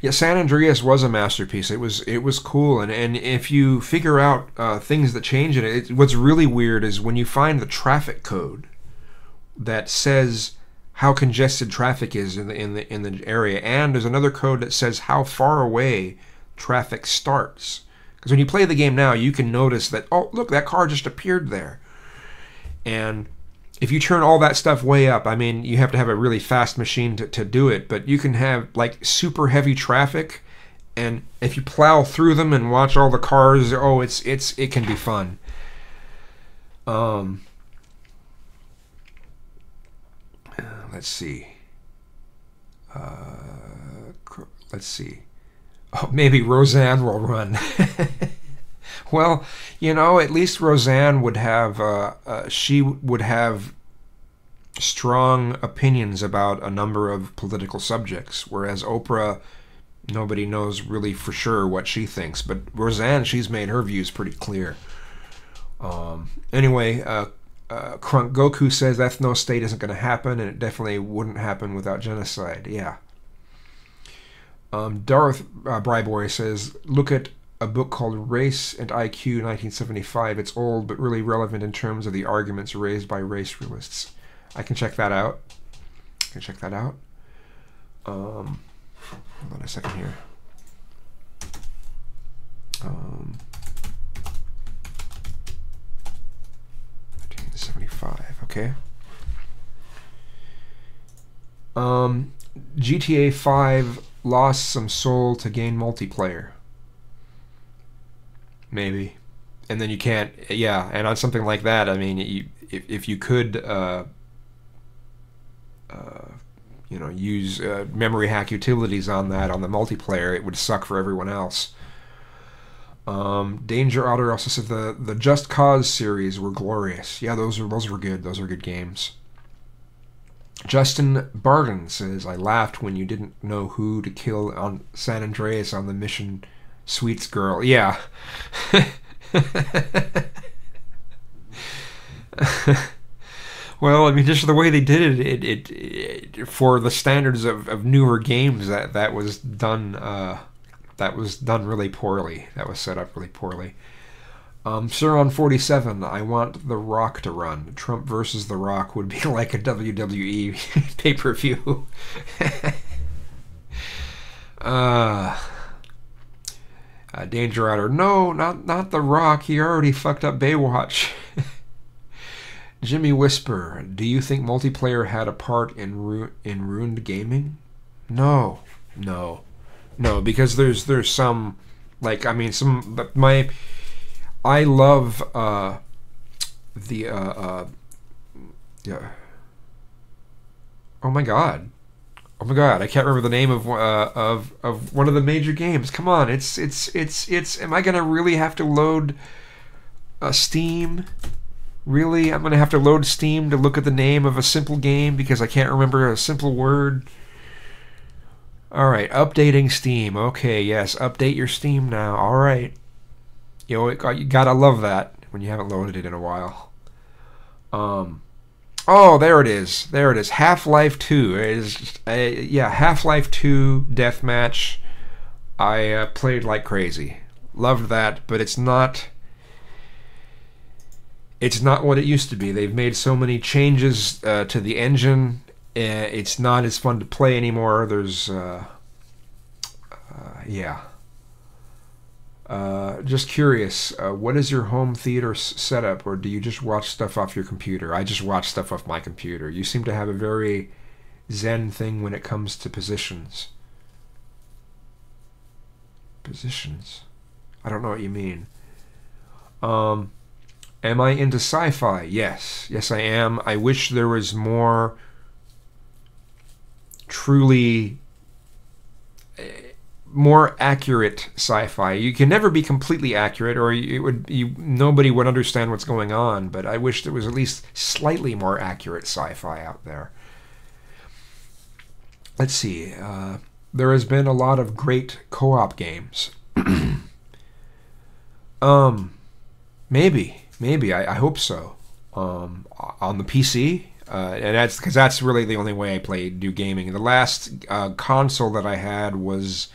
Yeah, San Andreas was a masterpiece. It was cool, and if you figure out things that change in it, what's really weird is when you find the traffic code that says how congested traffic is in the area, and there's another code that says how far away traffic starts. Because when you play the game now, you can notice that, oh, look, that car just appeared there. And if you turn all that stuff way up, I mean, you have to have a really fast machine to do it, but you can have, like, super heavy traffic, and if you plow through them and watch all the cars, oh, it can be fun. Um, let's see. Let's see. Oh, maybe Roseanne will run. Well, you know, at least Roseanne would have she would have strong opinions about a number of political subjects, whereas Oprah, nobody knows really for sure what she thinks. But Roseanne, she's made her views pretty clear. Anyway, Krunk Goku says ethno state isn't going to happen, and it definitely wouldn't happen without genocide. Yeah. Darth Bryboy says, look at a book called Race and IQ 1975. It's old, but really relevant in terms of the arguments raised by race realists. I can check that out. Hold on a second here. 1975, okay. GTA 5 lost some soul to gain multiplayer. Maybe. And then you can't, yeah, and on something like that, I mean, if you could, you know, use memory hack utilities on that, on the multiplayer, it would suck for everyone else. Danger Otter also said the Just Cause series were glorious. Yeah, those were good. Those are good games. Justin Barden says, I laughed when you didn't know who to kill on San Andreas on the mission Sweets Girl. Yeah. Well, I mean, just the way they did it for the standards of newer games, that was done really poorly. That was set up really poorly. Suron47, I want The Rock to run. Trump versus The Rock would be like a WWE pay-per-view. Danger Otter, no, not The Rock. He already fucked up Baywatch. Jimmy Whisper, do you think multiplayer had a part in ruined gaming? No, because there's some, like, I mean, I love yeah. Oh my god, I can't remember the name of one of the major games. Come on, it's. Am I gonna really have to load Steam? Really, I'm gonna have to load Steam to look at the name of a simple game because I can't remember a simple word. All right, updating Steam. Okay, yes, update your Steam now. All right. You know, you gotta love that when you haven't loaded it in a while. Oh, there it is. Half-Life 2. It is, yeah, Half-Life 2 Deathmatch. I played like crazy. Loved that, but it's not what it used to be. They've made so many changes to the engine. It's not as fun to play anymore. There's, yeah. Just curious, what is your home theater setup, or do you just watch stuff off your computer? I just watch stuff off my computer. You seem to have a very zen thing when it comes to positions. Positions? I don't know what you mean. Am I into sci-fi? Yes. Yes, I am. I wish there was more truly more accurate sci-fi. You can never be completely accurate, or nobody would understand what's going on, but I wish there was at least slightly more accurate sci-fi out there. Let's see. There has been a lot of great co-op games. Maybe. I hope so. On the PC, and that's because that's really the only way I do gaming. The last console that I had was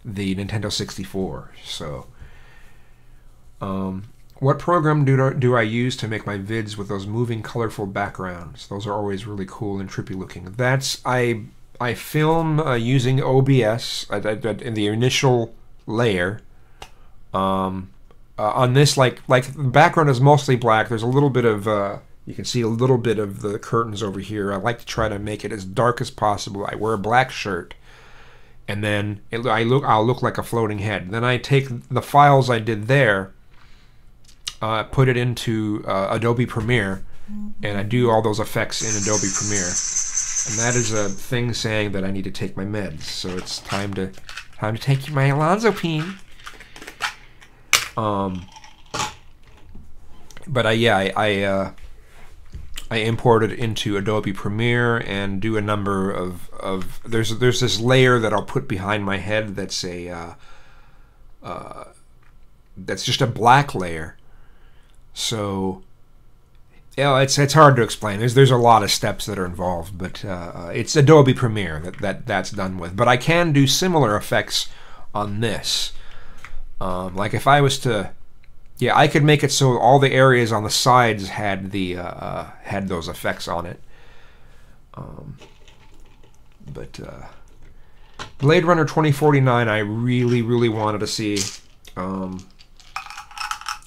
the Nintendo 64. So, what program do I use to make my vids with those moving, colorful backgrounds? Those are always really cool and trippy looking. I film using OBS in the initial layer. On this, like the background is mostly black. There's a little bit of you can see a little bit of the curtains over here. I like to try to make it as dark as possible. I wear a black shirt, and then I'll look like a floating head. Then I take the files I did there, put it into Adobe Premiere, and I do all those effects in Adobe Premiere. And that is a thing saying that I need to take my meds. So it's time to take my olanzapine. But I import it into Adobe Premiere and do a number of there's this layer that I'll put behind my head that's that's just a black layer. So it's hard to explain. There's a lot of steps that are involved, but it's Adobe Premiere that's done with. But I can do similar effects on this. Like if I was to, I could make it so all the areas on the sides had had those effects on it. But Blade Runner 2049, I really wanted to see.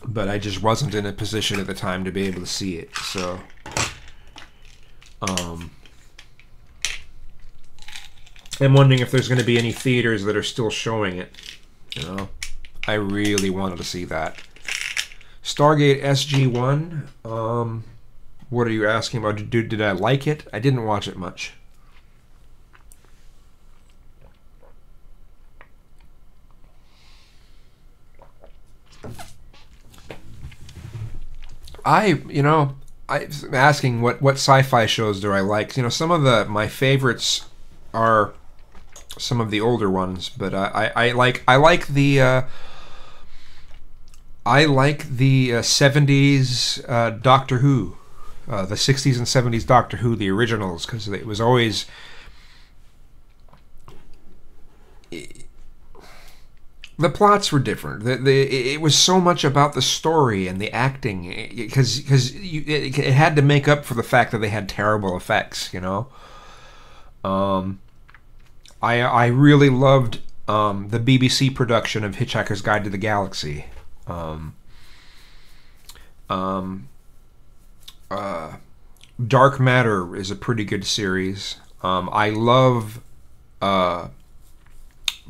But I just wasn't in a position at the time to be able to see it. So, I'm wondering if there's going to be any theaters that are still showing it. You know, I really wanted to see that. Stargate SG-1. What are you asking about? Did I like it? I didn't watch it much. I'm asking what sci-fi shows do I like. You know, some of my favorites are some of the older ones, but I like the 70s Doctor Who, the 60s and 70s Doctor Who, the originals, because it was always the plots were different. It was so much about the story and the acting, because it had to make up for the fact that they had terrible effects. You know, I really loved the BBC production of Hitchhiker's Guide to the Galaxy. Dark Matter is a pretty good series. I love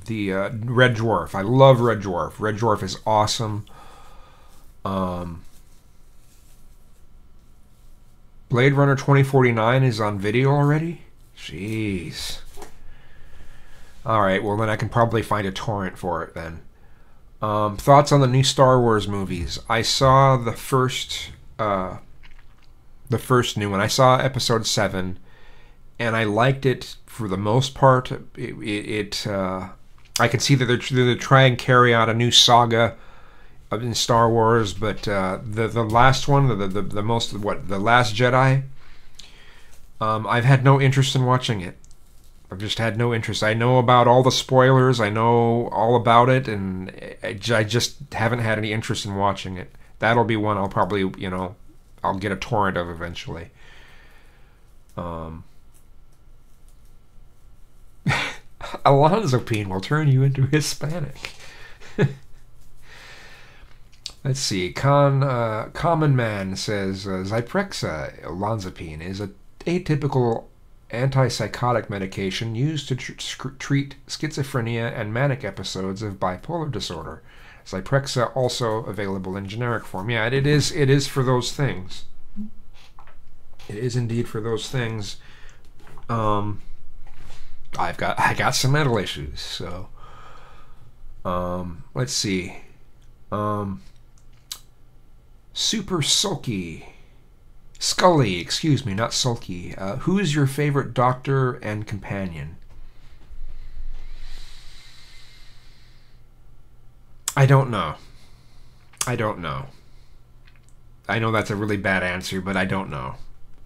the Red Dwarf. I love Red Dwarf. Red Dwarf is awesome. Blade Runner 2049 is on video already? Jeez. Alright, well then I can probably find a torrent for it then. Thoughts on the new Star Wars movies? I saw the first new one. I saw episode 7, and I liked it for the most part. I can see that they're trying and carry out a new saga in Star Wars, but the last one, the Last Jedi, I've had no interest in watching it. I've just had no interest. I know about all the spoilers. I know all about it, and I just haven't had any interest in watching it. That'll be one I'll probably, I'll get a torrent of eventually. Olanzapine will turn you into Hispanic. Let's see. Common Man says Zyprexa olanzapine is a atypical antipsychotic medication used to treat schizophrenia and manic episodes of bipolar disorder. Zyprexa also available in generic form. Yeah, it is for those things. It is indeed for those things. I got some mental issues, so let's see. Super Scully, excuse me, not sulky. Who is your favorite doctor and companion? I don't know. I know that's a really bad answer, but I don't know.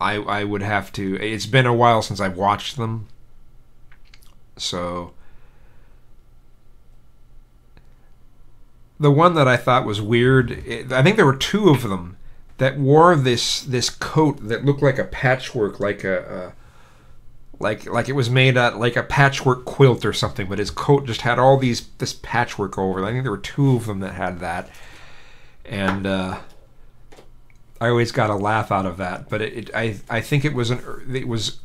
I would have to. It's been a while since I've watched them. So the one that I thought was weird, I think there were two of them that wore this coat that looked like a patchwork, like it was made like a patchwork quilt or something, but his coat just had all this patchwork over it. I think there were two of them that had that, and I always got a laugh out of that. But I think it was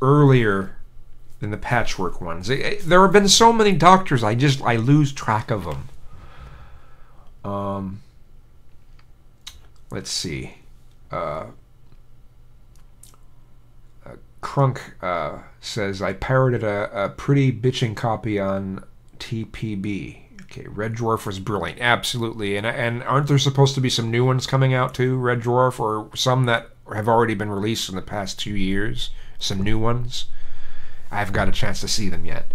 earlier than the patchwork ones. There have been so many doctors, I lose track of them. let's see. Crunk says, I pirated a pretty bitching copy on TPB. Okay, Red Dwarf was brilliant. Absolutely. And aren't there supposed to be some new ones coming out too, Red Dwarf, or some that have already been released in the past 2 years? Some new ones? I haven't got a chance to see them yet.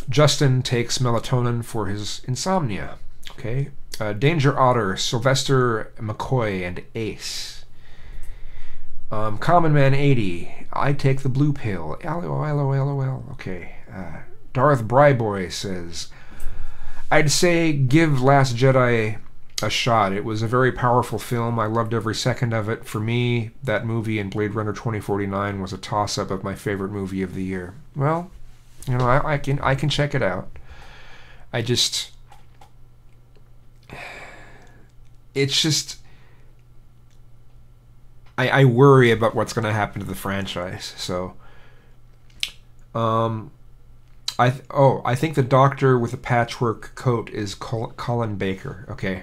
Justin takes melatonin for his insomnia. Okay. Danger Otter, Sylvester McCoy, and Ace. Common Man 80, I take the blue pill. LOL. Okay. Darth Bryboy says, I'd say give Last Jedi a shot. It was a very powerful film. I loved every second of it. For me, that movie and Blade Runner 2049 was a toss-up of my favorite movie of the year. Well, you know, I can check it out. It's just, I worry about what's going to happen to the franchise. So, I think the doctor with the patchwork coat is Colin Baker. Okay.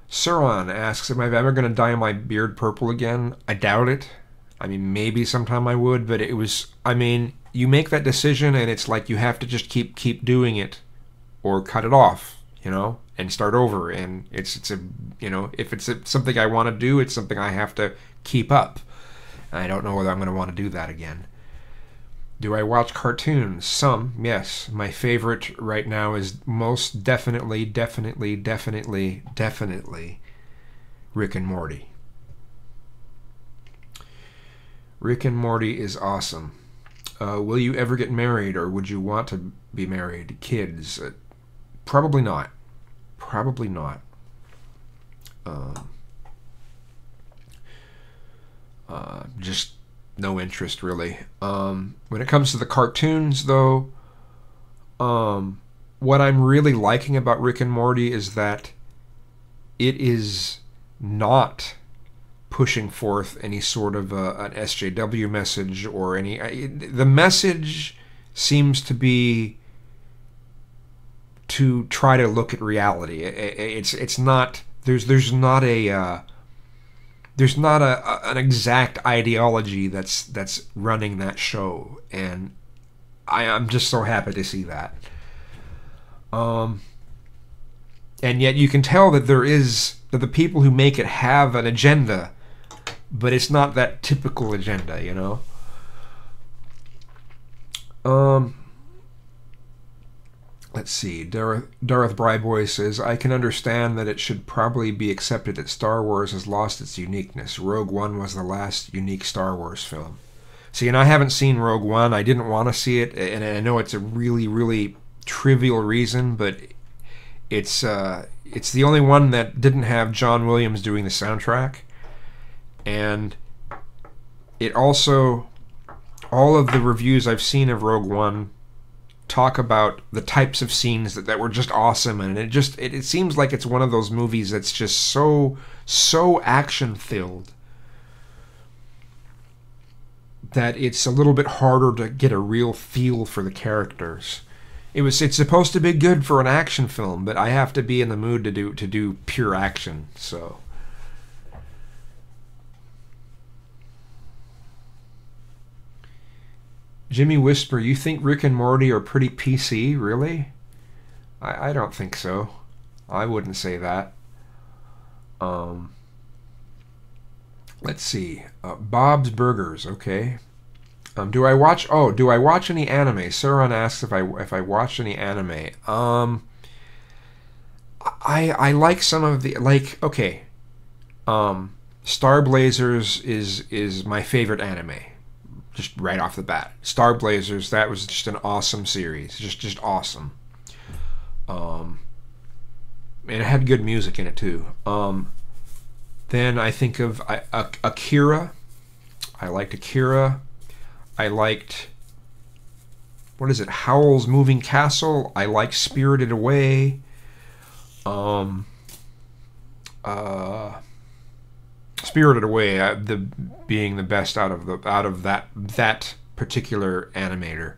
Sauron asks, am I ever going to dye my beard purple again? I doubt it. I mean, maybe sometime I would, but you make that decision and it's like you have to just keep doing it or cut it off, and start over. And if it's something I want to do, it's something I have to keep up. I don't know whether I'm going to want to do that again. Do I watch cartoons? Some, yes. My favorite right now is most definitely Rick and Morty. Rick and Morty is awesome. Will you ever get married, or would you want to be married? Kids? Probably not. Probably not. Just no interest, really. When it comes to the cartoons, though, what I'm really liking about Rick and Morty is that it is not pushing forth any sort of an SJW message or any. The message seems to be to try to look at reality. It's not. There's not a. There's not an exact ideology that's running that show, and I'm just so happy to see that. And yet you can tell that that the people who make it have an agenda, but it's not that typical agenda, Let's see. Darth Bryboy says, I can understand that it should probably be accepted that Star Wars has lost its uniqueness. Rogue One was the last unique Star Wars film. See, and I haven't seen Rogue One. I didn't want to see it, and I know it's a really, really trivial reason, but it's the only one that didn't have John Williams doing the soundtrack. And it also, all of the reviews I've seen of Rogue One talk about the types of scenes that were just awesome, and it seems like it's one of those movies that's just so action filled that it's a little bit harder to get a real feel for the characters. It's supposed to be good for an action film, but I have to be in the mood to do pure action. So Jimmy Whisper, you think Rick and Morty are pretty PC, really? I don't think so. I wouldn't say that. Let's see. Bob's Burgers, okay. Do I watch any anime? Sauron asks if I watch any anime. I like some of the, okay. Star Blazers is my favorite anime. Just right off the bat. Star Blazers, that was just an awesome series. Just awesome. And it had good music in it too. Then I think of Akira. I liked Akira. I liked, what is it, Howl's Moving Castle. I like Spirited Away. Spirited Away, being the best out of that particular animator.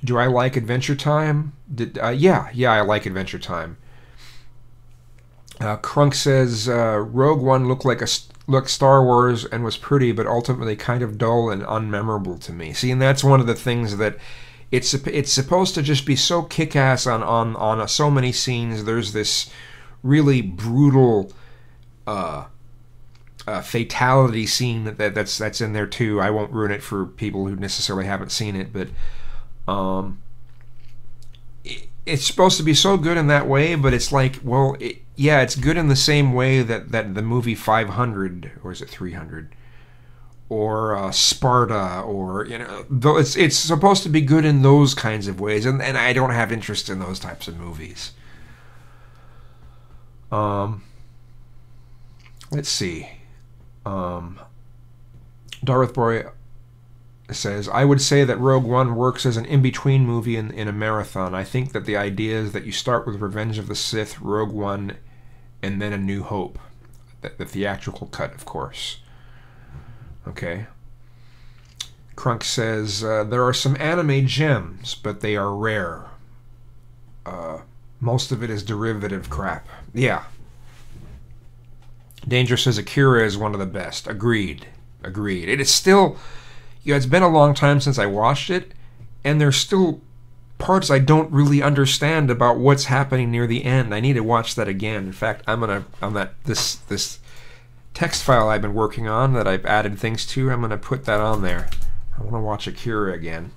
Do I like Adventure Time? Yeah, I like Adventure Time. Crunk says Rogue One looked Star Wars and was pretty, but ultimately kind of dull and unmemorable to me. See, and that's one of the things that it's supposed to just be so kick-ass on so many scenes. There's this really brutal fatality scene that's in there too. I won't ruin it for people who necessarily haven't seen it, but it's supposed to be so good in that way, but it's like, well, yeah, it's good in the same way that the movie 500, or is it 300, or Sparta, or, you know, though it's supposed to be good in those kinds of ways, and I don't have interest in those types of movies. Let's see. Darth Boy says, I would say that Rogue One works as an in-between movie in a marathon. I think that the idea is that you start with Revenge of the Sith, Rogue One, and then A New Hope. The theatrical cut, of course. Okay. Crunk says, there are some anime gems, but they are rare. Most of it is derivative crap. Yeah. Danger says Akira is one of the best. Agreed. It is still... Yeah, it's been a long time since I watched it, and there's still parts I don't really understand about what's happening near the end. I need to watch that again. In fact, I'm gonna this text file I've been working on that I've added things to. I'm gonna put that on there. I want to watch Akira again,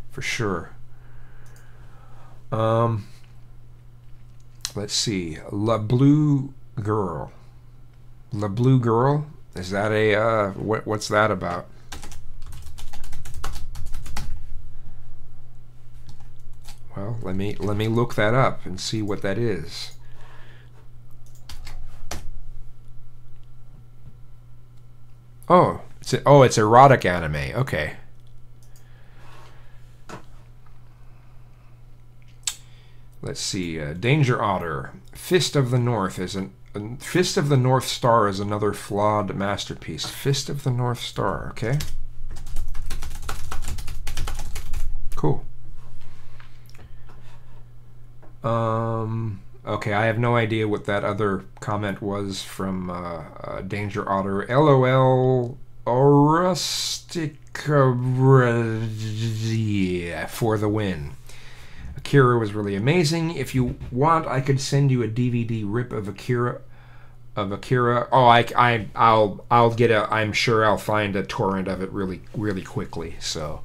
for sure. Let's see, La Blue Girl. La Blue Girl, is that a what's that about? Well, let me look that up and see what that is. Oh, it's erotic anime. Okay. Let's see. Danger Otter. Fist of the North is Fist of the North Star is another flawed masterpiece. Fist of the North Star. Okay. Cool. Okay, I have no idea what that other comment was from Danger Otter. LOL Orustica for the win. Akira was really amazing. If you want, I could send you a DVD rip of Akira. Oh, I'll get I'm sure I'll find a torrent of it really quickly. So.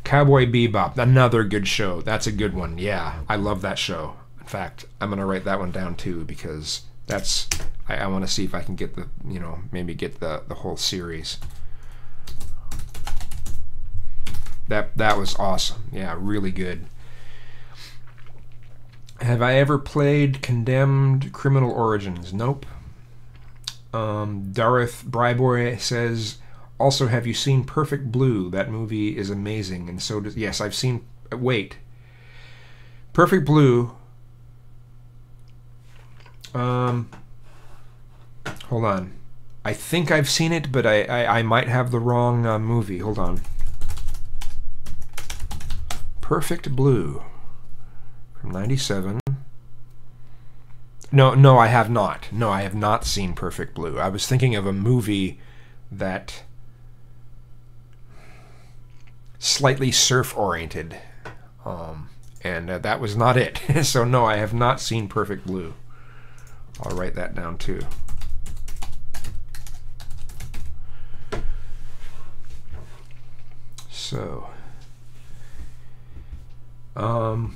Cowboy Bebop, another good show. That's a good one. Yeah, I love that show. In fact, I'm gonna write that one down too, because that's I want to see if I can get maybe get the whole series. That was awesome. Yeah, really good. Have I ever played Condemned Criminal Origins? Nope. Darth Bryboy says, also, have you seen Perfect Blue? That movie is amazing, and so does... Yes, I've seen... Wait. Perfect Blue... hold on. I think I've seen it, but I might have the wrong movie. Hold on. Perfect Blue. From 97. No, I have not. No, I have not seen Perfect Blue. I was thinking of a movie that... slightly surf-oriented, and that was not it. So no, I have not seen Perfect Blue. I'll write that down too. So,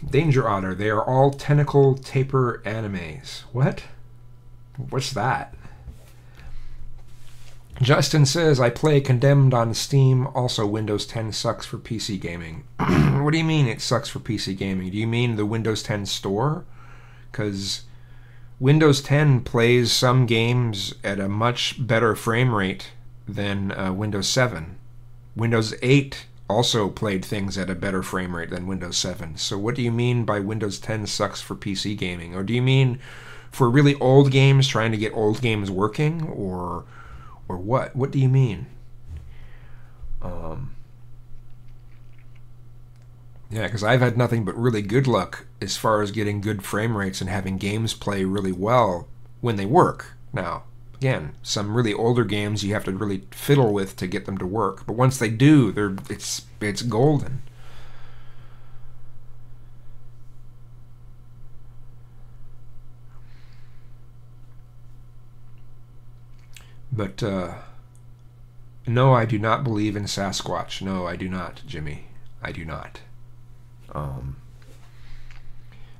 Danger Otter. They are all tentacle taper animes. What? What's that? Justin says, I play Condemned on Steam. Also, Windows 10 sucks for PC gaming. What do you mean it sucks for PC gaming? Do you mean the Windows 10 store? Because Windows 10 plays some games at a much better frame rate than Windows 7. Windows 8 also played things at a better frame rate than Windows 7. So what do you mean by Windows 10 sucks for PC gaming? Or do you mean for really old games, trying to get old games working? Or what? What do you mean? Yeah, because I've had nothing but really good luck as far as getting good frame rates and having games play really well when they work. Now, again, some really older games you have to really fiddle with to get them to work, but once they do, it's golden. But no, I do not believe in Sasquatch. No, I do not, Jimmy. I do not.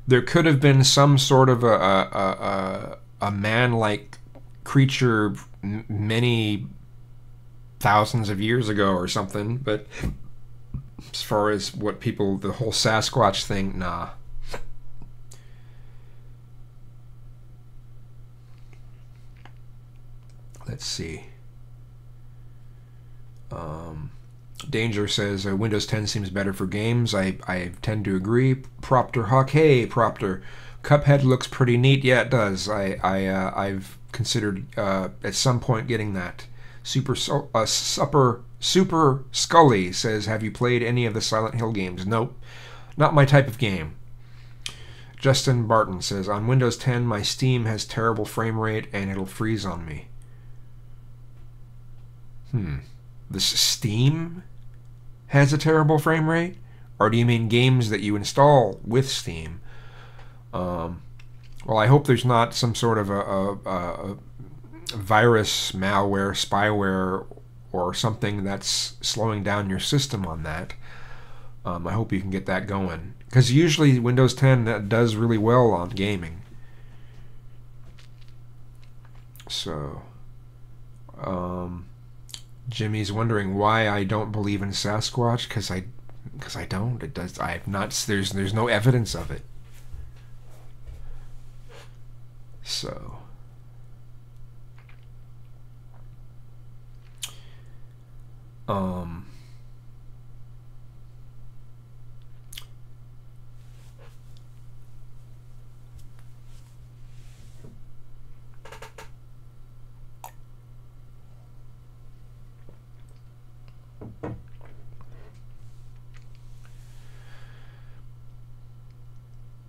There could have been some sort of a man-like creature many thousands of years ago or something, but as far as what people, the whole Sasquatch thing, nah. Let's see. Danger says Windows 10 seems better for games. I tend to agree. Propter Huck, hey Propter, Cuphead looks pretty neat. Yeah, it does. I've considered at some point getting that. Super Scully says, have you played any of the Silent Hill games? Nope, not my type of game. Justin Barton says, on Windows 10 my Steam has terrible frame rate and it'll freeze on me. This Steam has a terrible frame rate? Or do you mean games that you install with Steam? Well, I hope there's not some sort of a virus, malware, spyware, or something that's slowing down your system on that. I hope you can get that going. Because usually Windows 10 does really well on gaming. So, Jimmy's wondering why I don't believe in Sasquatch. Because I don't. It does. I have not. There's no evidence of it. So.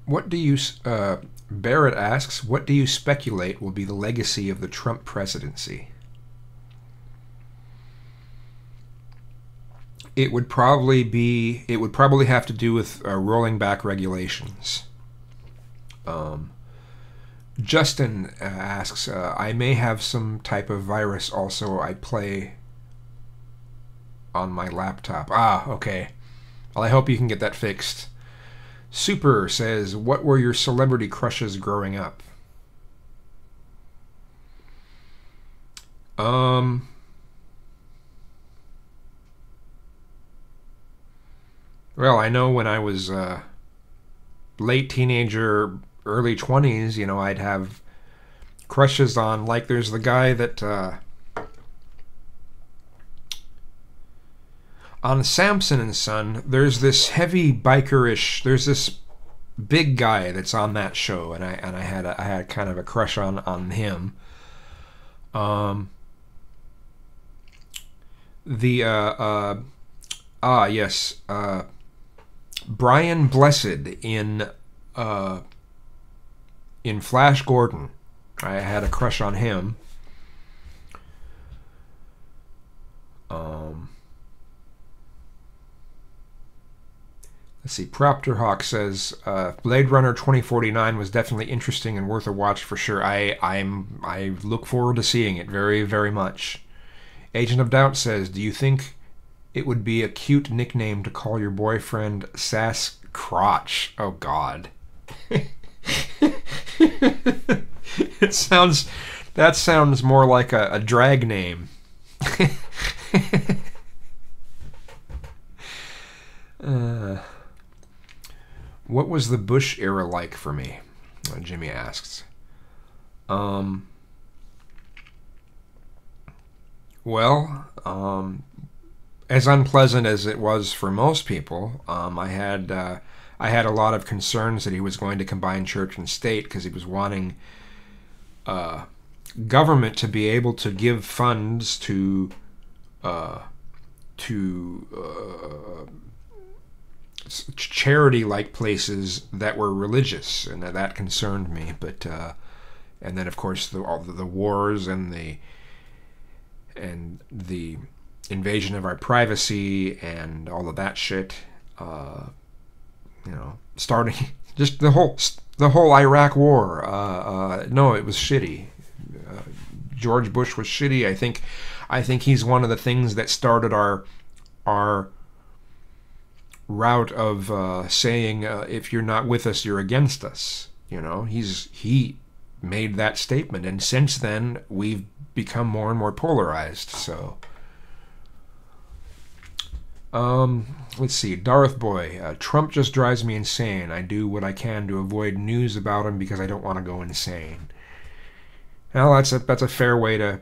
What do you, Barrett asks, what do you speculate will be the legacy of the Trump presidency? It would probably have to do with rolling back regulations. Justin asks, I may have some type of virus also I play on my laptop. Ah, okay. Well, I hope you can get that fixed. Super says, what were your celebrity crushes growing up? Well, I know when I was late teenager, early 20s, you know, I'd have crushes on, like there's the guy that on Samson and Son, there's this heavy bikerish, there's this big guy that's on that show, and I had kind of a crush on him. Yes, Brian Blessed in Flash Gordon. I had a crush on him. Let's see. Propter Hawk says Blade Runner 2049 was definitely interesting and worth a watch for sure. I look forward to seeing it very, very much. Agent of Doubt says, do you think it would be a cute nickname to call your boyfriend Sass Crotch? Oh God. That sounds more like a drag name. What was the Bush era like for me? Jimmy asks. Well, as unpleasant as it was for most people, I had a lot of concerns that he was going to combine church and state because he was wanting government to be able to give funds to charity-like places that were religious, and that concerned me. But and then of course all the wars and the invasion of our privacy and all of that shit. Starting just the whole Iraq War. No, it was shitty. George Bush was shitty. I think he's one of the things that started our route of saying if you're not with us, you're against us. He made that statement, and since then we've become more and more polarized. So, let's see. Darth Boy, Trump just drives me insane. I do what I can to avoid news about him because I don't want to go insane. Well, that's a fair way to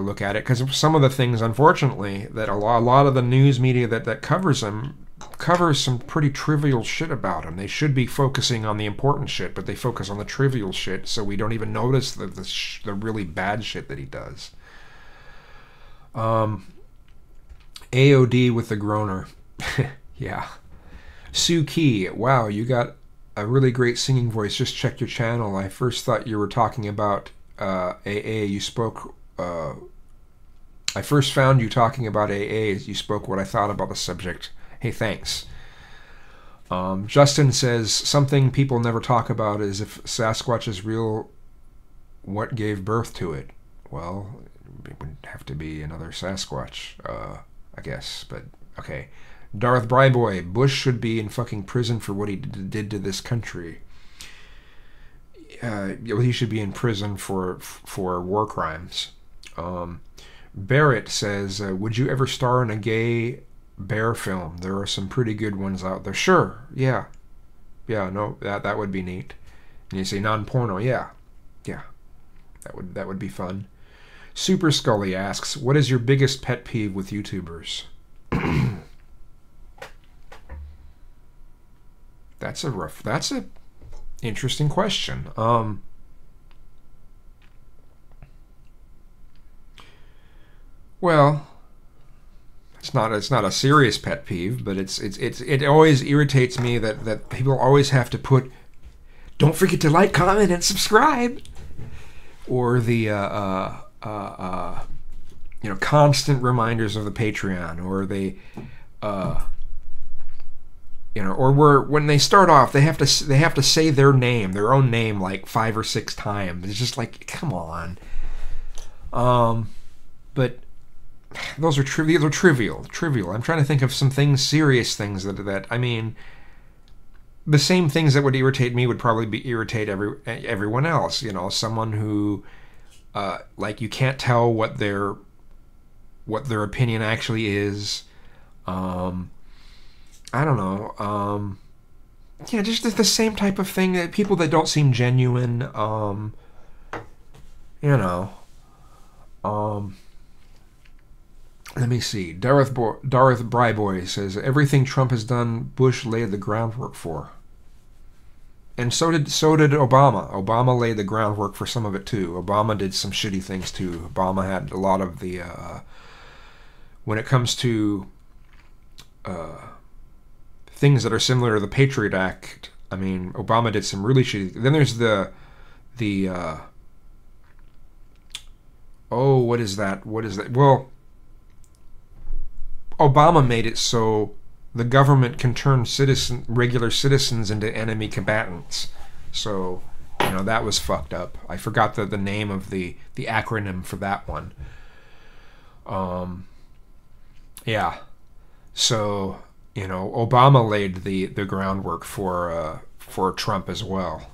look at it, because some of the things, unfortunately, that a lot of the news media that covers him covers some pretty trivial shit about him. They should be focusing on the important shit, but they focus on the trivial shit, so we don't even notice the really bad shit that he does. AOD with the groaner. Yeah. Sue Key, wow, you got a really great singing voice. Just checked your channel. I first thought you were talking about AA. You spoke. I first found you talking about AA as you spoke what I thought about the subject. Hey, thanks. Justin says, something people never talk about is if Sasquatch is real, what gave birth to it? Well, it would have to be another Sasquatch, I guess. But, okay. Darth Bryboy, Bush should be in fucking prison for what he did to this country. He should be in prison for war crimes. Barrett says, would you ever star in a gay bear film? There are some pretty good ones out there. Sure, yeah. Yeah, no, that would be neat. And you say non-porno, yeah. Yeah. That would be fun. Super Scully asks, what is your biggest pet peeve with YouTubers? That's a interesting question. Well, it's not a serious pet peeve, but it always irritates me that people always have to put, don't forget to like, comment, and subscribe, or the constant reminders of the Patreon, or they or when they start off, they have to say their own name like 5 or 6 times. It's just like, come on. But those are trivial. I'm trying to think of some serious things that I mean, the same things that would irritate me would probably irritate everyone else. Someone who like you can't tell what their opinion actually is. I don't know. Just the same type of thing, that people that don't seem genuine. Let me see. Darth Bryboy says, everything Trump has done, Bush laid the groundwork for. And so did Obama. Obama laid the groundwork for some of it too. Obama did some shitty things too. Obama had a lot of the when it comes to things that are similar to the Patriot Act. I mean, Obama did some really shitty. Then there's the what is that? Well, Obama made it so the government can turn regular citizens into enemy combatants. So, that was fucked up. I forgot the name of the acronym for that one. Yeah. So, Obama laid the groundwork for Trump as well.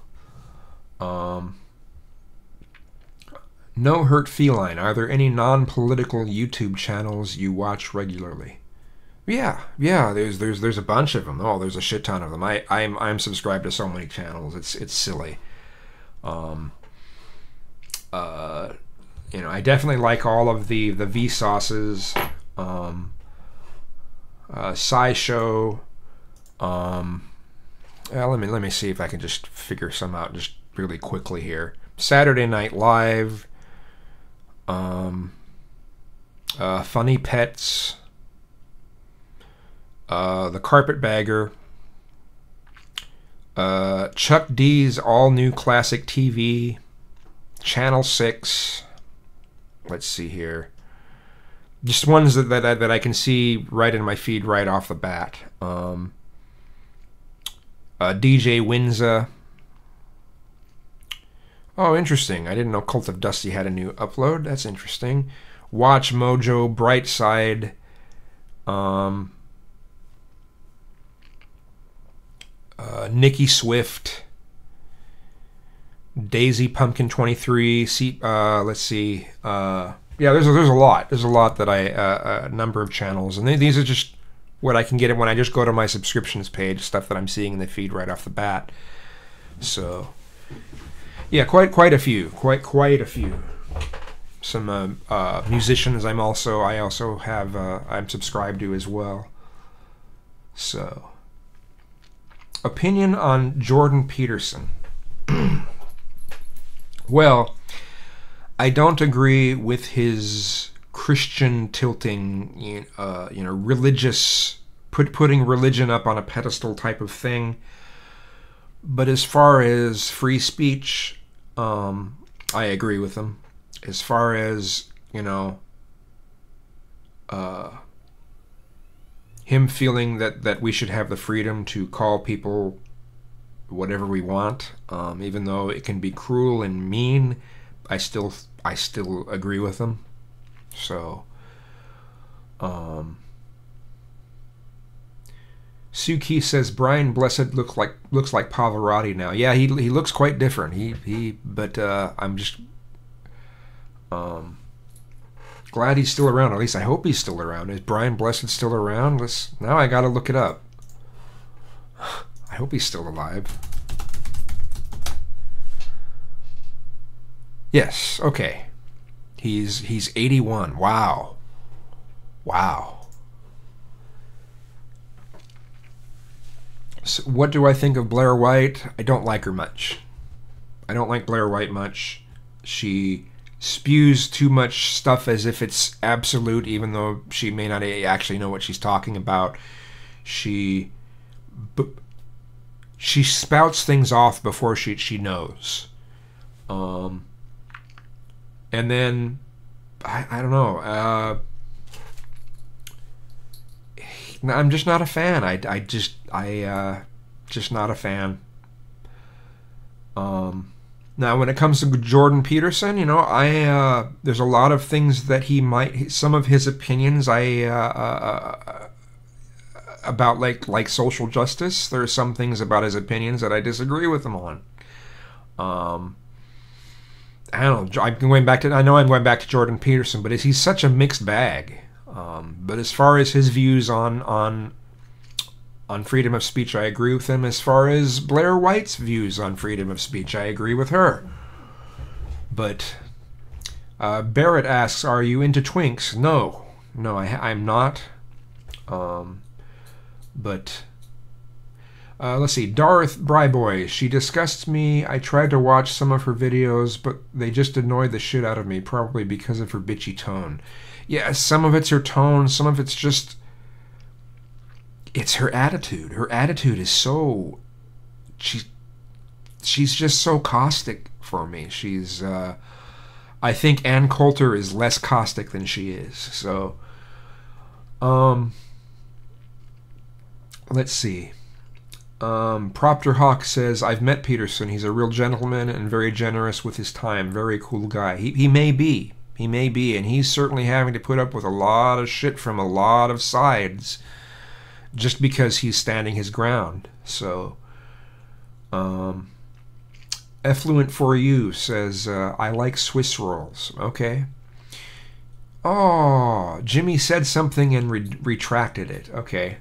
No Hurt Feline. Are there any non-political YouTube channels you watch regularly? Yeah. There's a bunch of them. Oh, there's a shit ton of them. I'm subscribed to so many channels. It's silly. I definitely like all of the Vsauces. SciShow. Let me see if I can just figure some out just really quickly here. Saturday Night Live. Funny Pets. The Carpetbagger. Chuck D's All New Classic TV. Channel 6. Let's see here. Just ones that I can see right in my feed right off the bat. DJ Winza. Oh, interesting. I didn't know Cult of Dusty had a new upload. That's interesting. Watch Mojo, Brightside. Nikki Swift. Daisy Pumpkin 23. Let's see. Yeah, there's a lot. There's a lot that a number of channels, and these are just what I can get when I just go to my subscriptions page, stuff that I'm seeing in the feed right off the bat. So, yeah, quite a few, quite a few. Some musicians I also have I'm subscribed to as well. So, opinion on Jordan Peterson. Well, I don't agree with his Christian tilting, religious, putting religion up on a pedestal type of thing. But as far as free speech, I agree with him. As far as, him feeling that we should have the freedom to call people whatever we want, even though it can be cruel and mean, I still agree with him. So, Suki says Brian Blessed looks like Pavarotti now. Yeah, he looks quite different. But I'm just glad he's still around. At least I hope he's still around. Is Brian Blessed still around? Now I gotta look it up. I hope he's still alive. Yes, okay. He's 81. Wow. Wow. So what do I think of Blair White? I don't like her much. I don't like Blair White much. She spews too much stuff as if it's absolute, even though she may not actually know what she's talking about. She spouts things off before she knows. And then, I don't know. I'm just not a fan. I just not a fan. Now, when it comes to Jordan Peterson, there's a lot of things that some of his opinions, about like social justice. There are some things about his opinions that I disagree with him on. I don't know. I know I'm going back to Jordan Peterson, but he's such a mixed bag. But as far as his views on freedom of speech, I agree with him. As far as Blair White's views on freedom of speech, I agree with her. But Barrett asks, "Are you into twinks?" No, I'm not. But let's see. Darth Bryboy, she disgusts me. I tried to watch some of her videos, but they just annoyed the shit out of me, probably because of her bitchy tone. Yeah, some of it's her tone, some of it's just... It's her attitude. Her attitude is so... She's just so caustic for me. She's... I think Ann Coulter is less caustic than she is. So... let's see. Proctor Hawk says, I've met Peterson. He's a real gentleman and very generous with his time. Very cool guy. He may be. He may be. And he's certainly having to put up with a lot of shit from a lot of sides just because he's standing his ground. So, Effluent for You says, I like Swiss rolls. Okay. Oh, Jimmy said something and retracted it. Okay.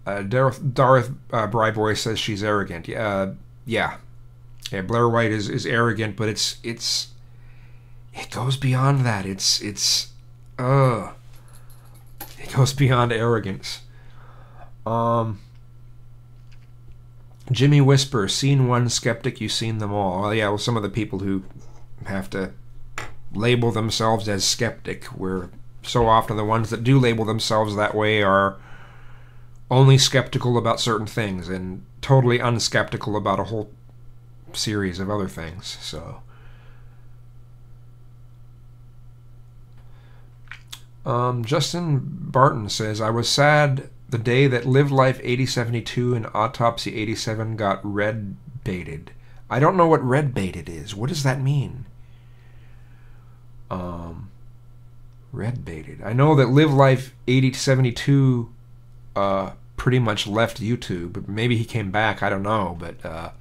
Darth Bryboy says she's arrogant. Yeah. Blair White is arrogant, but it goes beyond that. It goes beyond arrogance. Jimmy Whisper, seen one skeptic, you've seen them all. Well, yeah, some of the people who have to label themselves as skeptic, where so often the ones that do label themselves that way are only skeptical about certain things and totally unskeptical about a whole series of other things. So, Justin Barton says, I was sad the day that Live Life 8072 and Autopsy 87 got red baited. I don't know what red baited is. What does that mean? Red baited. I know that Live Life 8072 pretty much left YouTube, but maybe he came back. I don't know, but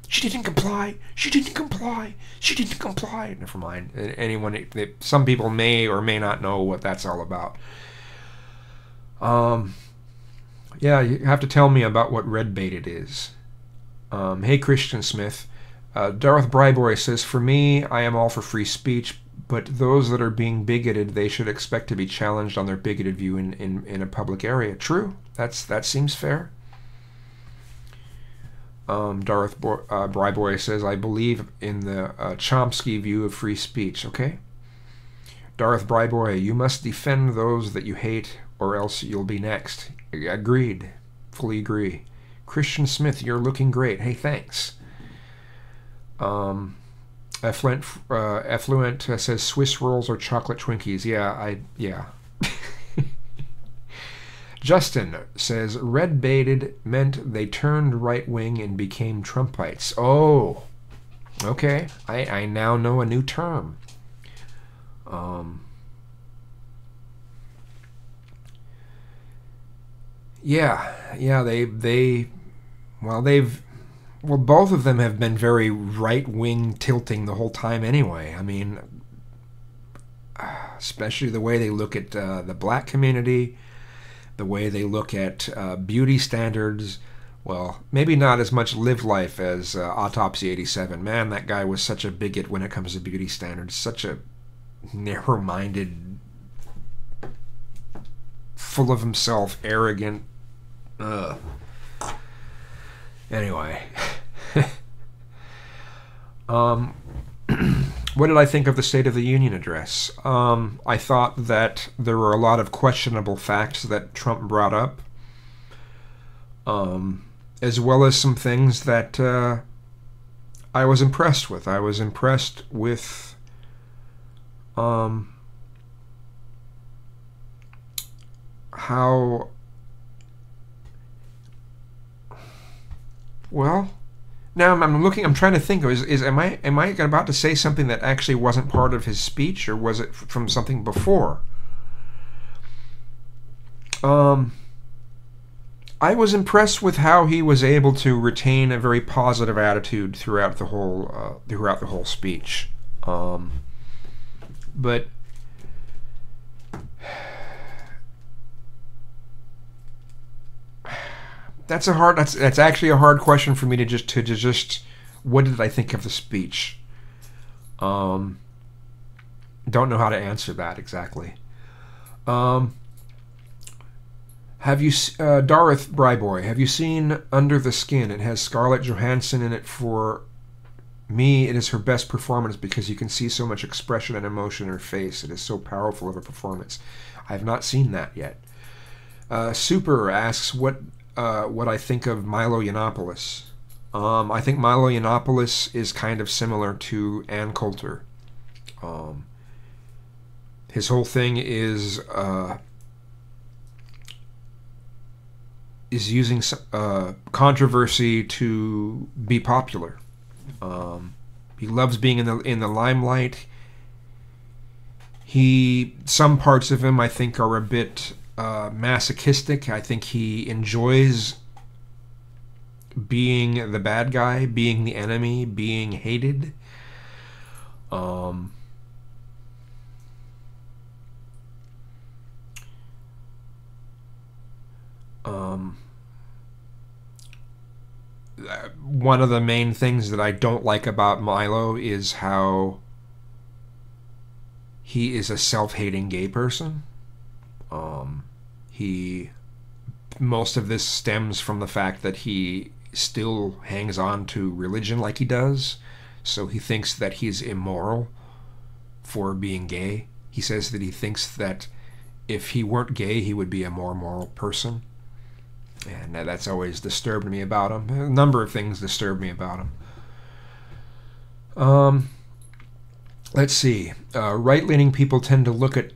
she didn't comply. She didn't comply. She didn't comply. Never mind. Anyone, some people may or may not know what that's all about. Yeah, you have to tell me about what red baited is. Hey, Christian Smith. Darth Bryboy says, for me, I am all for free speech, but those that are being bigoted, they should expect to be challenged on their bigoted view in a public area. True. That seems fair. Darth Bryboy says, I believe in the Chomsky view of free speech. Okay. Darth Bryboy, you must defend those that you hate, or else you'll be next. Agreed. Fully agree. Christian Smith, you're looking great. Hey, thanks. Effluent says Swiss rolls or chocolate Twinkies. Yeah. Justin says red baited meant they turned right wing and became Trumpites. Oh, okay. I now know a new term. Well, both of them have been very right-wing tilting the whole time anyway. I mean, especially the way they look at the black community, the way they look at beauty standards. Well, maybe not as much Live Life as Autopsy 87. Man, that guy was such a bigot when it comes to beauty standards. Such a narrow-minded, full of himself, arrogant. Anyway. What did I think of the State of the Union address? I thought that there were a lot of questionable facts that Trump brought up, as well as some things that I was impressed with. I was impressed with how... Well, now I'm trying to think. Am I about to say something that actually wasn't part of his speech, or was it from something before? I was impressed with how he was able to retain a very positive attitude throughout the whole speech. But that's actually a hard question for me to just what did I think of the speech? Don't know how to answer that exactly. Have you Darth Bryboy, have you seen Under the Skin? It has Scarlett Johansson in it. For me, it is her best performance because you can see so much expression and emotion in her face. It is so powerful of a performance. I have not seen that yet. Super asks what I think of Milo Yiannopoulos. I think Milo Yiannopoulos is kind of similar to Ann Coulter. His whole thing is using controversy to be popular. He loves being in the limelight. Some parts of him, I think, are a bit masochistic. I think he enjoys being the bad guy, being the enemy, being hated. One of the main things that I don't like about Milo is how he is a self-hating gay person. Most of this stems from the fact that he still hangs on to religion like he does, so he thinks that he's immoral for being gay. He says that he thinks that if he weren't gay, he would be a more moral person, and that's always disturbed me about him. A number of things disturb me about him. Let's see. Right-leaning people tend to look at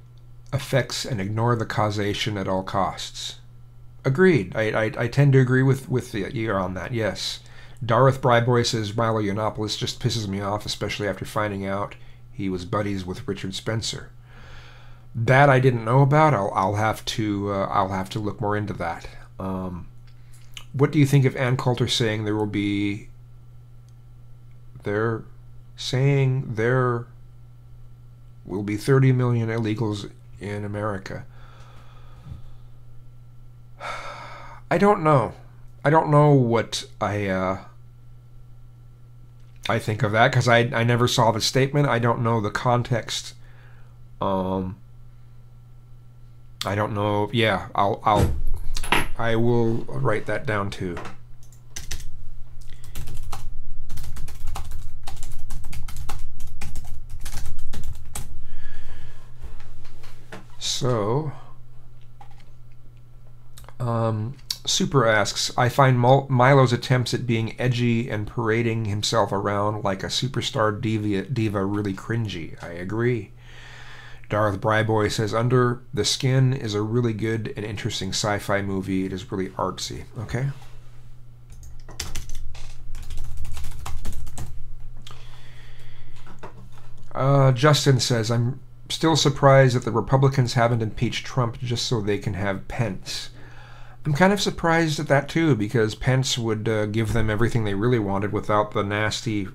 effects and ignore the causation at all costs. Agreed. I tend to agree with you on that, yes. Darth Bryboy says Milo Yiannopoulos just pisses me off, especially after finding out he was buddies with Richard Spencer. That I didn't know about. I'll have to look more into that. What do you think of Ann Coulter saying there will be? They're saying there will be 30 million illegals in America. I don't know. I don't know what I think of that, because I never saw the statement. I don't know the context. I don't know. Yeah, I will write that down too. So, Super asks, I find Milo's attempts at being edgy and parading himself around like a superstar diva really cringy. I agree. Darth Bryboy says, Under the Skin is a really good and interesting sci-fi movie. It is really artsy. Okay. Justin says, I'm still surprised that the Republicans haven't impeached Trump just so they can have Pence. I'm kind of surprised at that too, because Pence would give them everything they really wanted without the nasty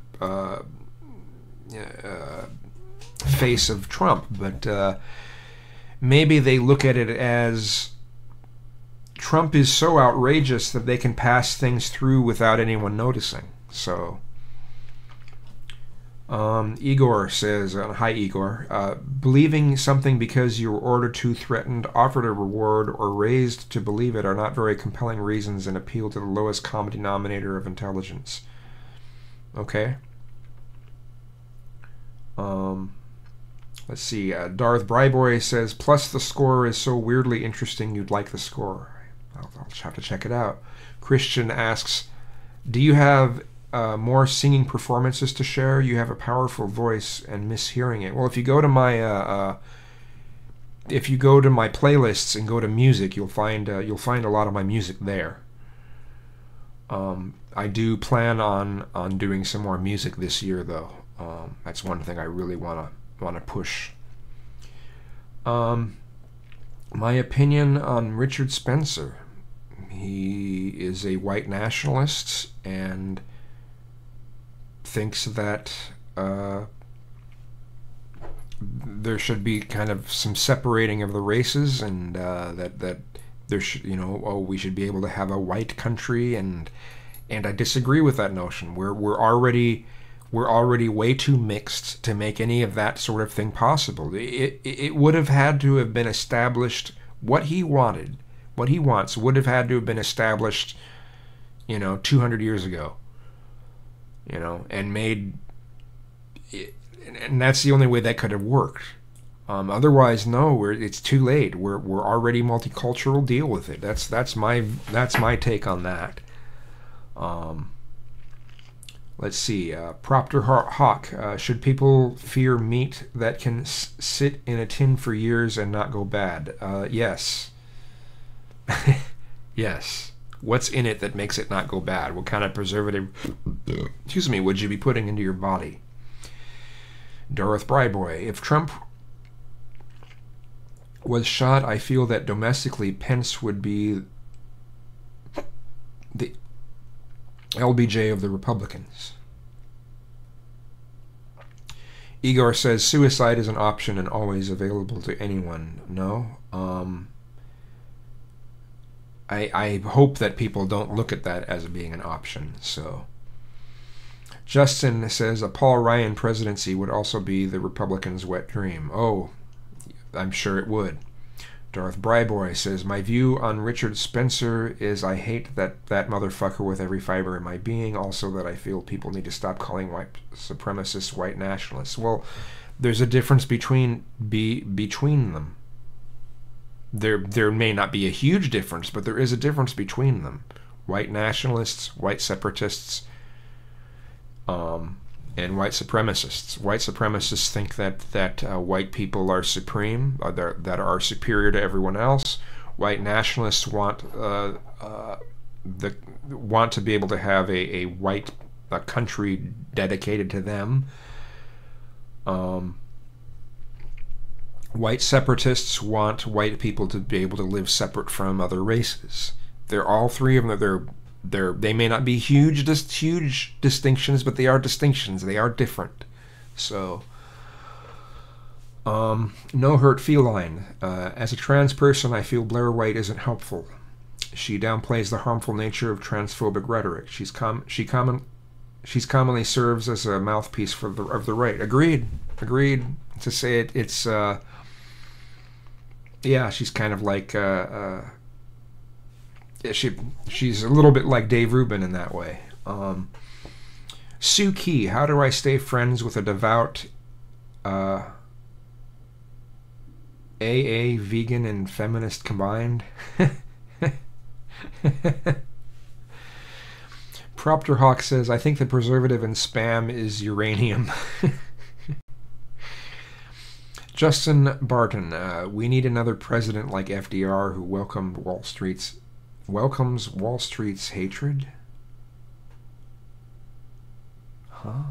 face of Trump. But maybe they look at it as Trump is so outrageous that they can pass things through without anyone noticing. So Igor says, hi Igor, believing something because you were ordered to, threatened, offered a reward, or raised to believe it are not very compelling reasons and appeal to the lowest common denominator of intelligence. Okay. Let's see. Darth Bryboy says, plus the score is so weirdly interesting you'd like the score. I'll have to check it out. Christian asks, do you have more singing performances to share? You have a powerful voice and miss hearing it. Well, if you go to my playlists and go to music, you'll find a lot of my music there. I do plan on doing some more music this year, though. That's one thing I really want to push. My opinion on Richard Spencer. He is a white nationalist and thinks that there should be kind of some separating of the races, and that there should, we should be able to have a white country, and I disagree with that notion. We're already way too mixed to make any of that sort of thing possible. It would have had to have been established. What he wanted, what he wants, would have had to have been established 200 years ago, and made, and that's the only way that could have worked. Otherwise, no, it's too late. We're already multicultural. Deal with it. That's my take on that. Let's see. Propter Hawk. Should people fear meat that can sit in a tin for years and not go bad? Yes. Yes. What's in it that makes it not go bad? What kind of preservative, would you be putting into your body? Darth Bryboy. If Trump was shot, I feel that domestically Pence would be the LBJ of the Republicans. Igor says suicide is an option and always available to anyone. No. I hope that people don't look at that as being an option. So Justin says a Paul Ryan presidency would also be the Republicans' wet dream. Oh, I'm sure it would. Darth Bryboy says, my view on Richard Spencer is I hate that motherfucker with every fiber in my being. Also that I feel people need to stop calling white supremacists white nationalists. Well, there's a difference between them. There may not be a huge difference, but there is a difference between them. White nationalists, white separatists, and white supremacists. White supremacists think that white people are supreme, that are superior to everyone else. White nationalists want want to be able to have a white country dedicated to them. White separatists want white people to be able to live separate from other races. They're all three of them. They may not be huge distinctions, but they are distinctions. They are different. So, no hurt feline. As a trans person, I feel Blair White isn't helpful. She downplays the harmful nature of transphobic rhetoric. She commonly serves as a mouthpiece of the right. Agreed. To say it's yeah, she's kind of like she's a little bit like Dave Rubin in that way. Sue Key, how do I stay friends with a devout AA vegan and feminist combined? Propter Hawk says, I think the preservative in Spam is uranium. Justin Barton, we need another president like FDR who welcomes Wall Street's hatred? Huh?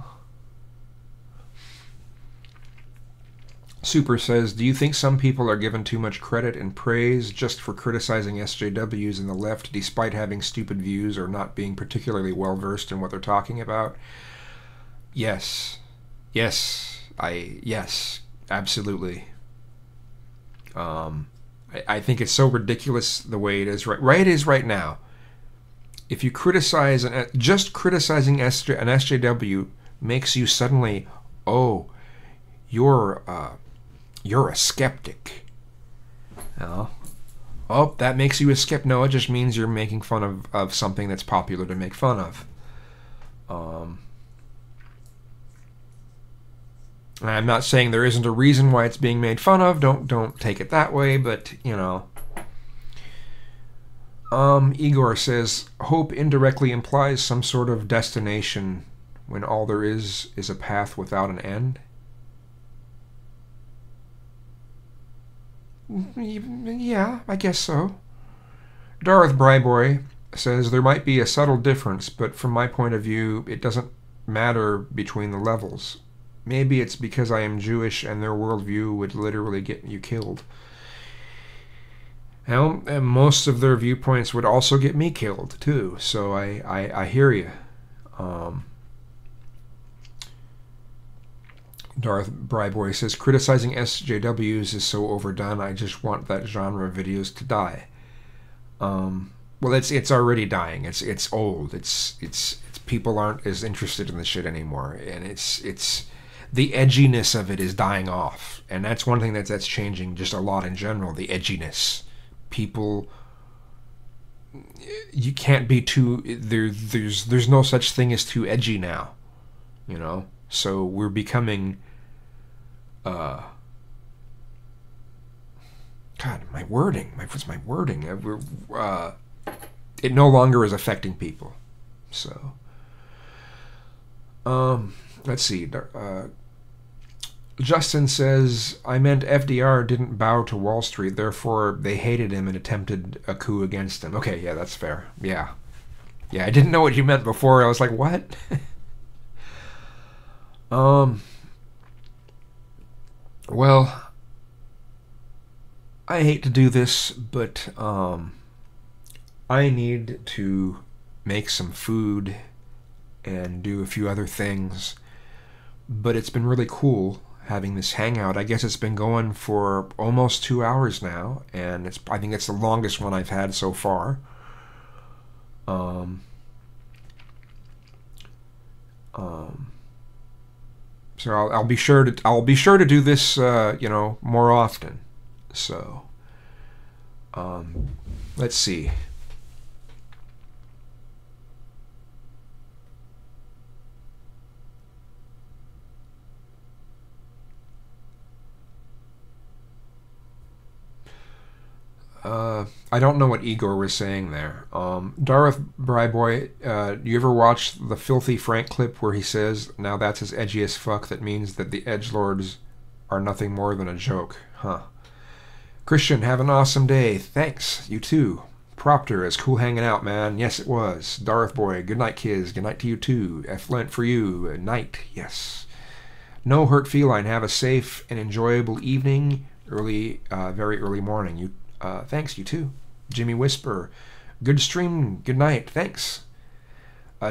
Super says, do you think some people are given too much credit and praise just for criticizing SJWs in the left despite having stupid views or not being particularly well versed in what they're talking about? Yes. Yes, absolutely. I think it's so ridiculous the way it is right is right now. If you criticize just criticizing an SJW makes you suddenly, oh, you're a skeptic. Oh, that makes you a skeptic. No, it just means you're making fun of something that's popular to make fun of. I'm not saying there isn't a reason why it's being made fun of. Don't take it that way, but you know. Igor says, hope indirectly implies some sort of destination when all there is a path without an end. Yeah, I guess so. Darth Bryboy says, there might be a subtle difference, but from my point of view, it doesn't matter between the levels. Maybe it's because I am Jewish and their worldview would literally get you killed. Well, and most of their viewpoints would also get me killed, too, so I hear you. Darth Bryboy says, criticizing SJWs is so overdone, I just want that genre of videos to die. Well, it's already dying. It's old. It's people aren't as interested in the shit anymore, and it's the edginess of it is dying off, and that's one thing that's changing just a lot in general. The edginess, people, you can't be too there's no such thing as too edgy now, you know. So we're becoming God, my wording. What's my wording? It no longer is affecting people. So, let's see. Justin says, I meant FDR didn't bow to Wall Street, therefore they hated him and attempted a coup against him. Okay, yeah, that's fair. Yeah, I didn't know what you meant before. I was like, what? Well, I hate to do this, but I need to make some food and do a few other things. But it's been really cool having this hangout. I guess it's been going for almost 2 hours now, and I think it's the longest one I've had so far. So I'll be sure to do this, more often. So, let's see. I don't know what Igor was saying there. Darth Bryboy, do you ever watch the Filthy Frank clip where he says, "Now that's as edgy as fuck, that means that the edgelords are nothing more than a joke"? Huh. Christian, have an awesome day. Thanks. You too. Propter, is cool hanging out, man. Yes, it was. Darth Boy, good night, kids. Good night to you too. F-Lent for you. Night. Yes. No Hurt Feline, have a safe and enjoyable evening. Very early morning. You. Thanks, you too. Jimmy Whisper, good stream. Good night. Thanks.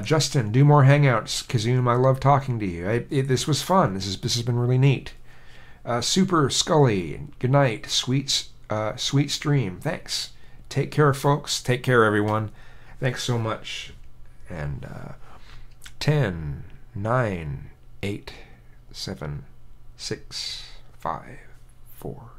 Justin, do more hangouts. Kazoom, I love talking to you. This was fun. This has been really neat. Super Scully, good night. Sweet stream. Thanks. Take care, folks. Take care, everyone. Thanks so much. And 10, 9, 8, 7, 6, 5, 4.